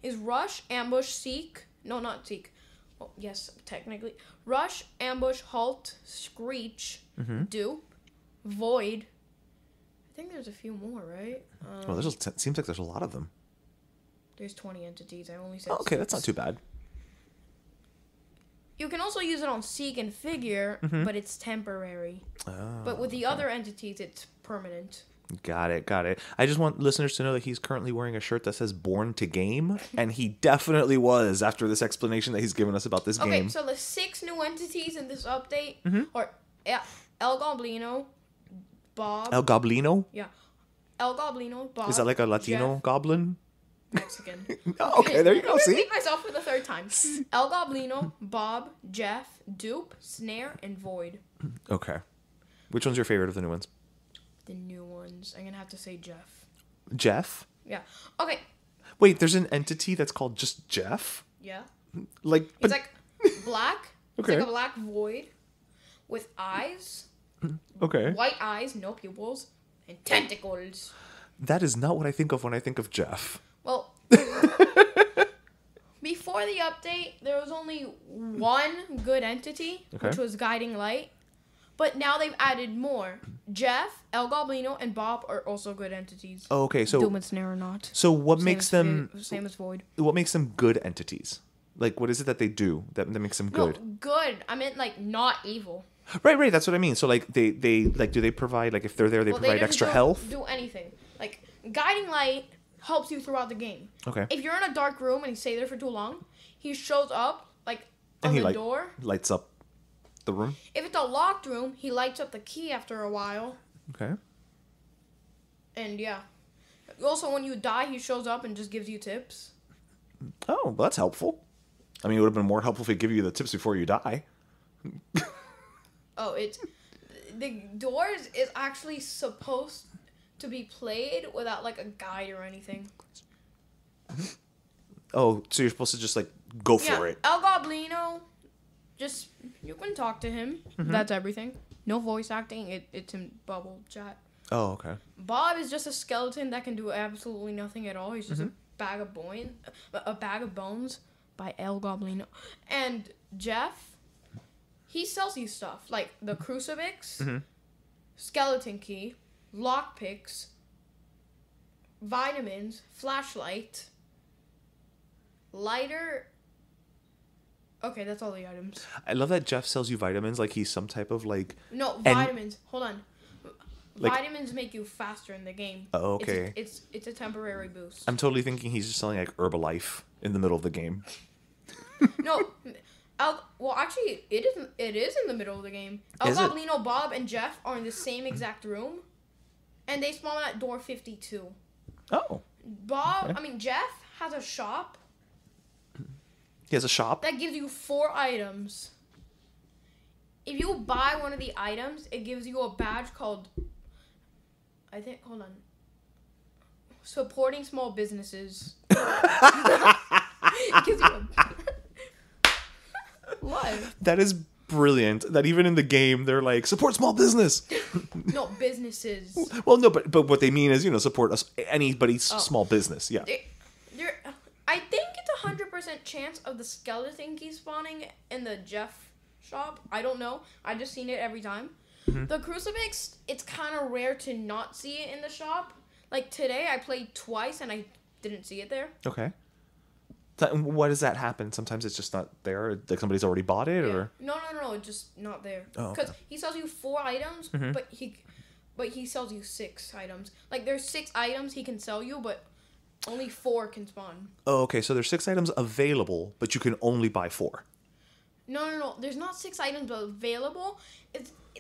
is Rush, Ambush, Seek. No, not Seek. Well, yes, technically. Rush, Ambush, Halt, Screech, Dupe, Void. I think there's a few more, right? Well, seems like there's a lot of them. There's 20 entities. I only said Oh, okay, 6. that's not too bad. You can also use it on Seek and Figure, but it's temporary. Oh, But with the other entities, it's permanent. Got it. I just want listeners to know that he's currently wearing a shirt that says Born to Game, and he definitely was after this explanation that he's given us about this game. Okay, so the 6 new entities in this update are El Goblino, Bob. El Goblino? Yeah. El Goblino, Bob. Is that like a Latino Jeff, goblin? Mexican. Okay, there you go. I'm gonna See? repeat myself for the 3rd time. El Goblino, Bob, Jeff, Dupe, Snare, and Void. Okay. Which one's your favorite of the new ones? The new ones. I'm gonna have to say Jeff. Jeff? Yeah. Okay. Wait, there's an entity that's called just Jeff? Yeah. Like, but It's like black. Okay. It's like a black void with eyes. okay. White eyes, no pupils, and tentacles. That is not what I think of when I think of Jeff. Well, before the update, there was only one good entity, which was Guiding Light. But now they've added more. Jeff, El Goblino, and Bob are also good entities. Oh, okay, so Doom and Snare are not. So what Same makes as them same as Void. What makes them good entities? Like, what is it that they do that makes them good? No, good. I meant like not evil. Right. That's what I mean. So like they like, do they provide, like, if they're there, they provide just extra don't health? Do anything. Like Guiding Light helps you throughout the game. Okay. If you're in a dark room and you stay there for too long, he shows up like And on he, the like, door. lights up the room. If it's a locked room, he lights up the key after a while. Okay. And yeah. Also, when you die, he shows up and just gives you tips. Oh, well, that's helpful. I mean, it would have been more helpful if he give you the tips before you die. Oh, it's... The doors is actually supposed to be played without, like, a guide or anything. Oh, so you're supposed to just, like, go for it. El Goblino, just... You can talk to him. That's everything. No voice acting. It's in bubble chat. Oh, okay. Bob is just a skeleton that can do absolutely nothing at all. He's just a bag of bones by El Goblino. And Jeff, he sells you stuff like the crucifix, skeleton key, lockpicks, vitamins, flashlight, lighter. Okay, that's all the items. I love that Jeff sells you vitamins like he's some type of, like... No, vitamins. Hold on. Like, vitamins make you faster in the game. Oh, okay. It's a temporary boost. I'm totally thinking he's just selling, like, Herbalife in the middle of the game. No, well, actually, it is in the middle of the game. El Is it? Goblino, Bob, and Jeff are in the same exact room, and they spawn at door 52. Oh. Jeff has a shop He has a shop? that gives you 4 items. If you buy one of the items, it gives you a badge called... hold on. Supporting small businesses. It gives you a... What? That is brilliant. That even in the game, they're like, support small business. No, businesses. Well, no, but what they mean is, support anybody's small business. Yeah. I think it's 100% chance of the skeleton key spawning in the Jeff shop. I don't know. I just seen it every time. The crucifix, it's kind of rare to not see it in the shop. Like today, I played twice and I didn't see it there. Okay. Why does that happen? Sometimes it's just not there. Like somebody's already bought it, or No, it's just not there. Oh, Because okay. he sells you 4 items, but he sells you 6 items. Like there's 6 items he can sell you, but only 4 can spawn. Oh, okay. So there's 6 items available, but you can only buy 4. No. There's not 6 items available.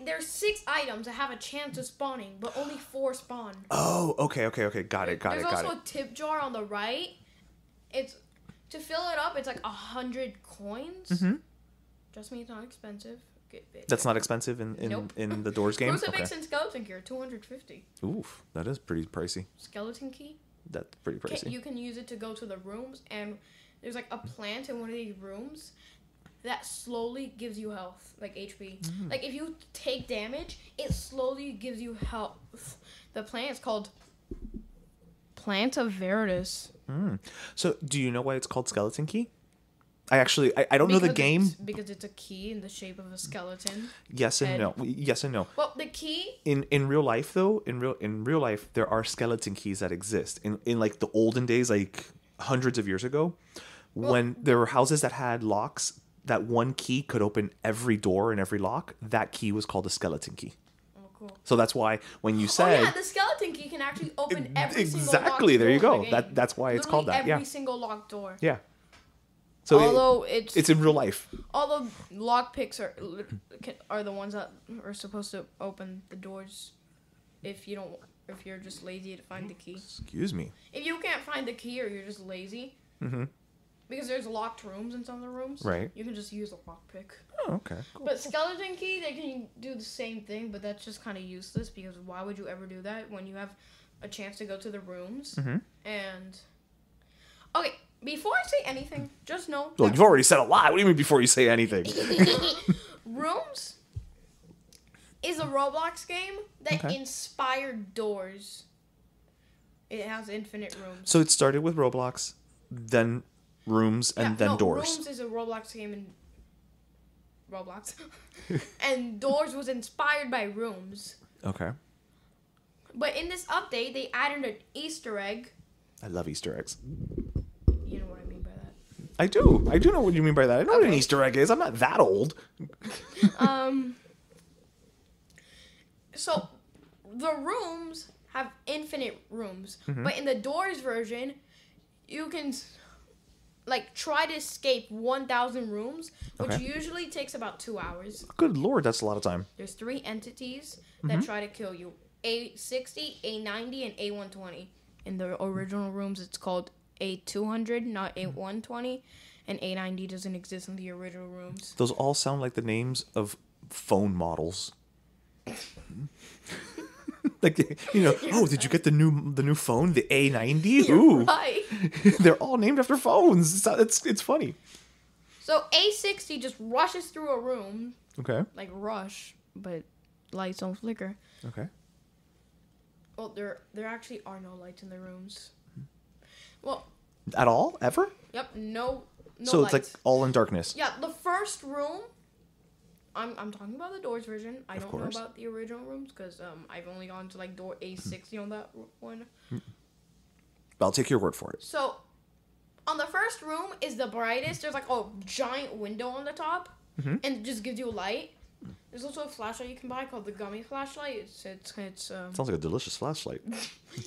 there's 6 items that have a chance of spawning, but only 4 spawn. Oh, okay. Got it. There's also a tip jar on the right. It's to fill it up. It's like 100 coins. Mm-hmm. Just means not expensive. That's not expensive in the Doors game. Crucifix and skeleton key are 250. Oof, that is pretty pricey. Skeleton key. That's pretty pricey. You can use it to go to the rooms, and there's like a plant in one of these rooms that slowly gives you health, like HP. Like if you take damage, it slowly gives you health. The plant is called Plant of Barreras. So, do you know why it's called Skeleton Key? I don't know the game. Because it's a key in the shape of a skeleton. Yes and no. Yes and no. Well, the key in real life though, in real life, there are skeleton keys that exist. In like the olden days, like hundreds of years ago, when there were houses that had locks, that one key could open every door and every lock. That key was called a skeleton key. Oh, cool. So that's why when you said, oh yeah, the skeleton key can actually open every single locked exactly. There you door go. That's why it's called that. Every single locked door. Yeah. So although it's in real life. Although lockpicks are the ones that are supposed to open the doors, if you're just lazy to find the key. Excuse me. If you can't find the key or you're just lazy, because there's locked rooms in some of the rooms, right? You can just use a lockpick. Oh, okay. Cool. But skeleton key, they can do the same thing, but that's just kind of useless because why would you ever do that when you have a chance to go to the rooms and okay. Before I say anything, just know... Well, you've already said a lot. What do you mean before you say anything? Rooms is a Roblox game that inspired Doors. It has infinite rooms. So it started with Roblox, then Rooms, and then Doors. Rooms is a Roblox game in Roblox. And Doors was inspired by Rooms. Okay. But in this update, they added an Easter egg. I love Easter eggs. You know what I mean by that. I do. I do know what you mean by that. I know what an Easter egg is. I'm not that old. So, the rooms have infinite rooms. But in the Doors version, you can, like, try to escape 1,000 rooms, which usually takes about 2 hours. Good lord, that's a lot of time. There's 3 entities that try to kill you. A60, A90, and A120. In the original rooms, it's called A200, not A120, and A90 doesn't exist in the original rooms. Those all sound like the names of phone models. Like, you know, oh, did you get the new phone, the A90? Ooh, right. They're all named after phones. It's funny. So A60 just rushes through a room. Okay. Like rush, but lights don't flicker. Okay. Well, there actually are no lights in the rooms. Well, at all? Ever? Yep, no so lights. It's like all in darkness. Yeah, the first room, I'm talking about the Doors version. I don't know about the original rooms because I've only gone to like door A60 on that one. I'll take your word for it. So, on the first room is the brightest. There's like a giant window on the top, and it just gives you a light. There's also a flashlight you can buy called the gummy flashlight. It's sounds like a delicious flashlight.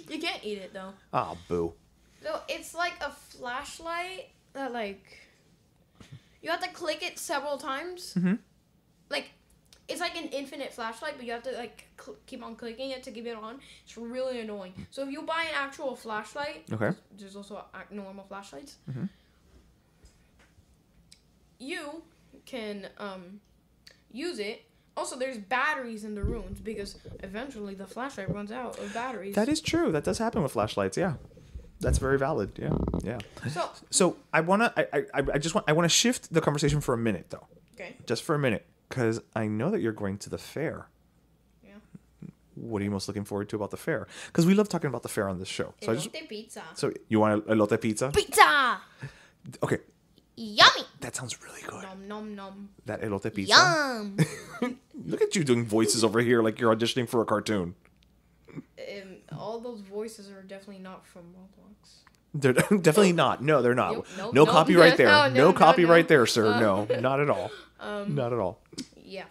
You can't eat it though. Ah, boo. So it's like a flashlight that like you have to click it several times. Like it's like an infinite flashlight, but you have to like keep on clicking it to keep it on. It's really annoying. So if you buy an actual flashlight, there's also normal flashlights. You can use it. Also, there's batteries in the rooms because eventually the flashlight runs out of batteries. That is true. That does happen with flashlights. Yeah, that's very valid. Yeah. So I wanna shift the conversation for a minute though. Okay. Just for a minute, because I know that you're going to the fair. Yeah. What are you most looking forward to about the fair? Because we love talking about the fair on this show. So Elote pizza. So you want a elote pizza? Pizza. Okay. Yummy. That sounds really good. Nom nom nom. That elote pizza. Yum. Look at you doing voices over here like you're auditioning for a cartoon. All those voices are definitely not from Roblox. They're definitely not. No, they're not. Nope, no copyright there. No copyright no. there, sir. No, not at all. Not at all. Yeah.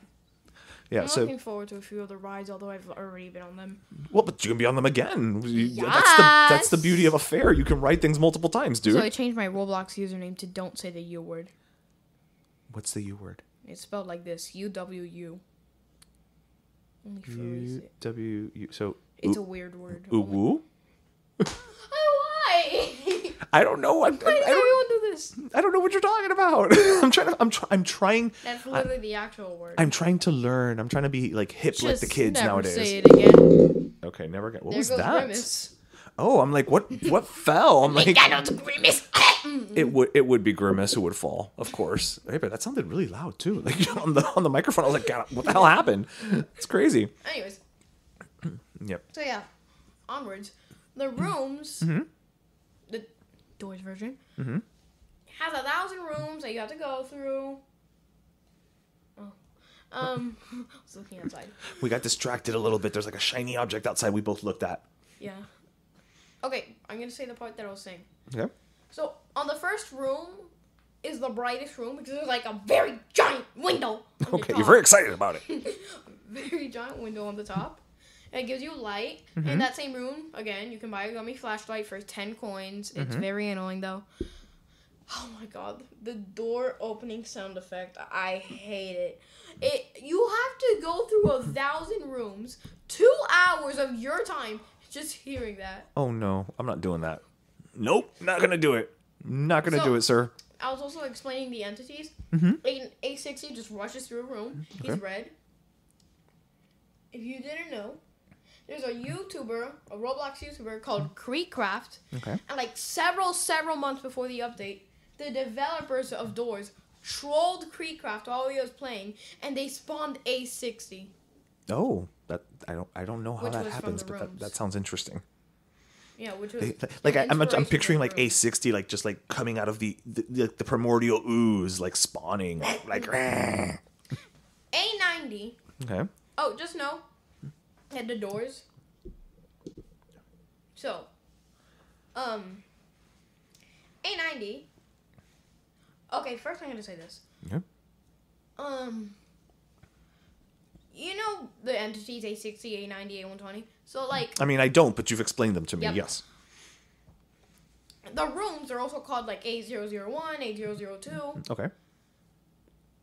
Yeah. I'm looking forward to a few of the rides, although I've already been on them. Well, but you can be on them again. Yes. That's the beauty of a fair. You can write things multiple times, dude. So I changed my Roblox username to don't say the U word. What's the U word? It's spelled like this: UWU. Only fairies. U-W-U. So It's a weird word. Uwu? Why? I don't know. Why does everyone do this? I don't know what you're talking about. I'm trying. That's literally the actual word. I'm trying to learn. I'm trying to be like hip like the kids never nowadays. Say it again. Okay, never again. What There was goes that? Grimace. Oh, I'm like, what fell? I'm like, McDonald's Grimace. it would be Grimace who would fall, of course. Hey, but that sounded really loud too. Like on the microphone, I was like, God, what the hell happened? It's crazy. Anyways. Yep. So yeah, onwards. The rooms, the Doors version, has 1,000 rooms that you have to go through. I was looking outside. We got distracted a little bit. There's like a shiny object outside we both looked at. Yeah. Okay, I'm gonna say the part that I was saying. Okay. So on the first room is the brightest room because there's like a very giant window. Okay, you're very excited about it. Very giant window on the top. And it gives you light. In that same room, again, you can buy a gummy flashlight for 10 coins. It's very annoying though. Oh my god, the door opening sound effect. I hate it. You have to go through 1,000 rooms, 2 hours of your time just hearing that. Oh no, I'm not doing that. Nope, not gonna do it. Not gonna do it, sir. I was also explaining the entities. A60 just rushes through a room. Okay. He's red. If you didn't know, there's a YouTuber, a Roblox YouTuber called Creekcraft. Okay. And like several months before the update, the developers of Doors trolled Creekcraft while he was playing, and they spawned A60. Oh, that I don't know how Which that was from happens, the but rooms. that sounds interesting. Yeah, which was Like I'm inspiration picturing for like the rooms. A60 like just like coming out of the primordial ooze, like spawning, like. A90. Okay. Oh, just know at the Doors. So, A90. Okay, first I'm gonna say this. Okay. You know the entities A60, A90, A120. So like I mean, I don't, but you've explained them to me. Yep. Yes. the rooms are also called like A001, A002. Okay.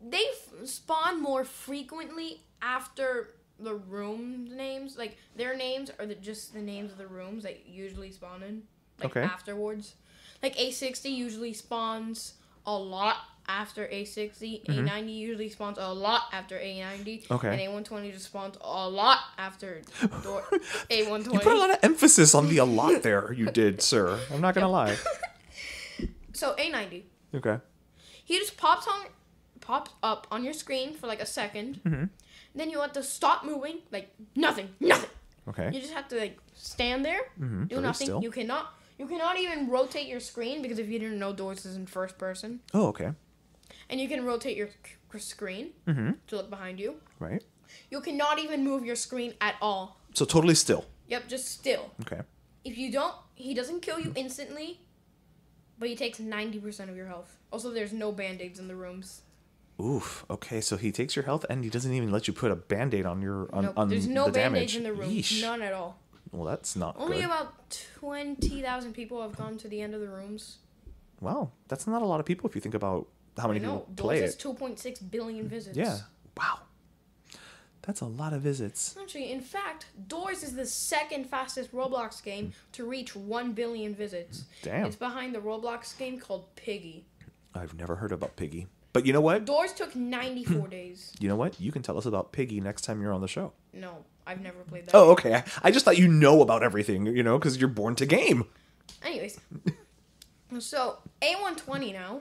They spawn more frequently after the room names. Like their names are just the names of the rooms that usually spawn in. Like Okay. afterwards. Like A60 usually spawns a lot after A60. A90 usually spawns a lot after A90. Okay. And A120 just spawns a lot after A120. You put a lot of emphasis on the a lot there. You did, sir. I'm not gonna lie. So A90. Okay. He just pops up on your screen for like a second. Then you have to stop moving, like nothing. Okay. You just have to like stand there, do very nothing. still. You cannot even rotate your screen because if you didn't know, Doors is in first person, Oh, okay. and you can rotate your screen to look behind you. Right. You cannot even move your screen at all. So totally still. Yep, just still. Okay. If you don't, he doesn't kill you instantly, but he takes 90% of your health. Also, there's no band-aids in the rooms. Oof. Okay, so he takes your health and he doesn't even let you put a band-aid on your on There's no the band-aids damage. in the rooms. Yeesh. None at all. Well, that's not Only good. about 20,000 people have gone to the end of the rooms. Wow, that's not a lot of people if you think about how many people play Doors it. has 2.6 billion visits. Yeah. Wow. That's a lot of visits. Actually, in fact, Doors is the second fastest Roblox game to reach 1 billion visits. Damn. It's behind the Roblox game called Piggy. I've never heard about Piggy. But you know what? Doors took 94 days. You know what? You can tell us about Piggy next time you're on the show. No, I've never played that. Oh, okay. I just thought you know about everything, you know, because you're born to game. Anyways. So, A120 now.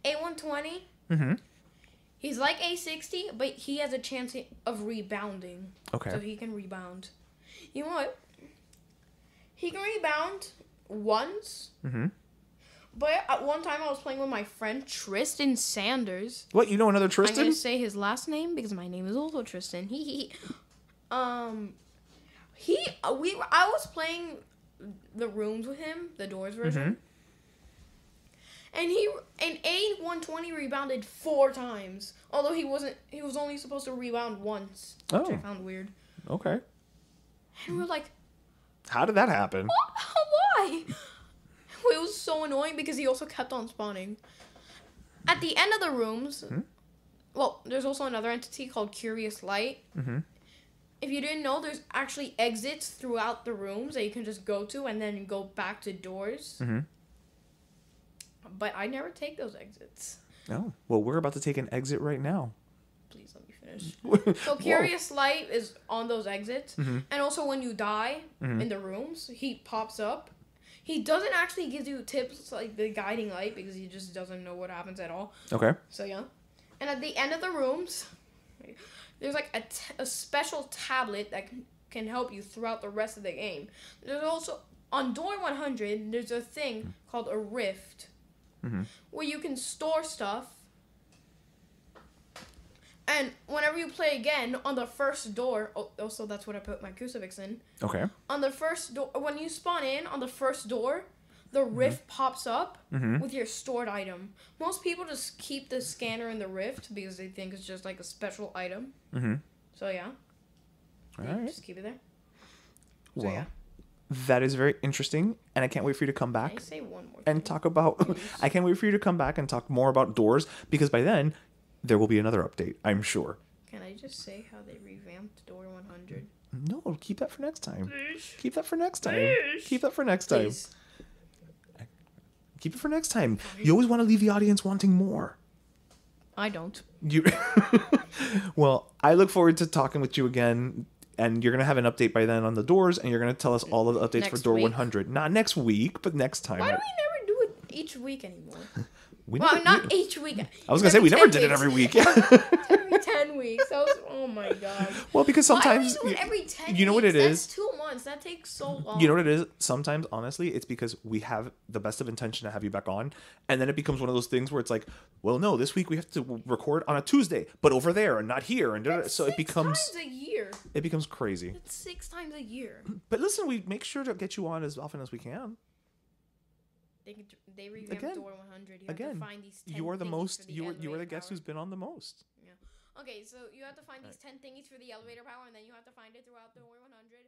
A120. Mm-hmm. He's like A60, but he has a chance of rebounding. Okay. So he can rebound. You know what? He can rebound once. Mm-hmm. But at one time I was playing with my friend Tristan Sanders. What? You know another I'm Tristan? gonna say his last name because my name is also Tristan. I was playing the rooms with him, the Doors version. And A120 rebounded 4 times. Although he was only supposed to rebound once, which I Oh. found weird. Okay. And we're like, How did that happen? why? It was so annoying because he also kept on spawning. At the end of the rooms, Well, there's also another entity called Curious Light. Mm-hmm. If you didn't know, there's actually exits throughout the rooms that you can just go to and then go back to doors. Mm-hmm. But I never take those exits. Oh, well, we're about to take an exit right now. Please let me finish. So Curious Light is on those exits. Mm-hmm. And also when you die in the rooms, he pops up. He doesn't actually give you tips like the guiding light because he just doesn't know what happens at all. Okay. So, yeah. And at the end of the rooms, there's like a special tablet that can help you throughout the rest of the game. There's also, on door 100, there's a thing called a rift where you can store stuff. And whenever you play again, on the first door, also that's what I put my crucifix in. Okay. On the first door, when you spawn in on the first door, the rift pops up with your stored item. Most people just keep the scanner in the rift because they think it's just like a special item. Mm-hmm. So yeah. All right. Just keep it there. So, Well, yeah. that is very interesting, and I can't wait for you to come back Can I say one more and thing? talk about. I can't wait for you to come back and talk more about doors, because by then there will be another update, I'm sure. Can I just say how they revamped door 100? No, keep that for next time. Please. Keep that for next time. Please. Keep that for next time. Please. Keep it for next time. You always want to leave the audience wanting more. I don't. You. Well, I look forward to talking with you again, and you're gonna have an update by then on the doors, and you're gonna tell us all of the updates for Next door week. 100. Not next week, but next time. Why do we never do it each week anymore? We Well, never- not each week. I was gonna say we never did it every week. Yeah. Every 10 weeks. That was, oh my god. Well, because sometimes Why do we do it every 10 you know what weeks? it That's is? 2 months. That takes so long. You know what it is? Sometimes, honestly, it's because we have the best of intention to have you back on, and then it becomes one of those things where it's like, well, no, this week we have to record on a Tuesday, but over there and not here, and That's so it 6 becomes times a year. crazy. It's 6 times a year. But listen, we make sure to get you on as often as we can. They revamped Again. door 100. You have Again, to find these 10 you are the thingies most. for the You are the elevator guest power. who's been on the most. Yeah. Okay, so you have to find these 10 thingies for the elevator power, and then you have to find it throughout door 100.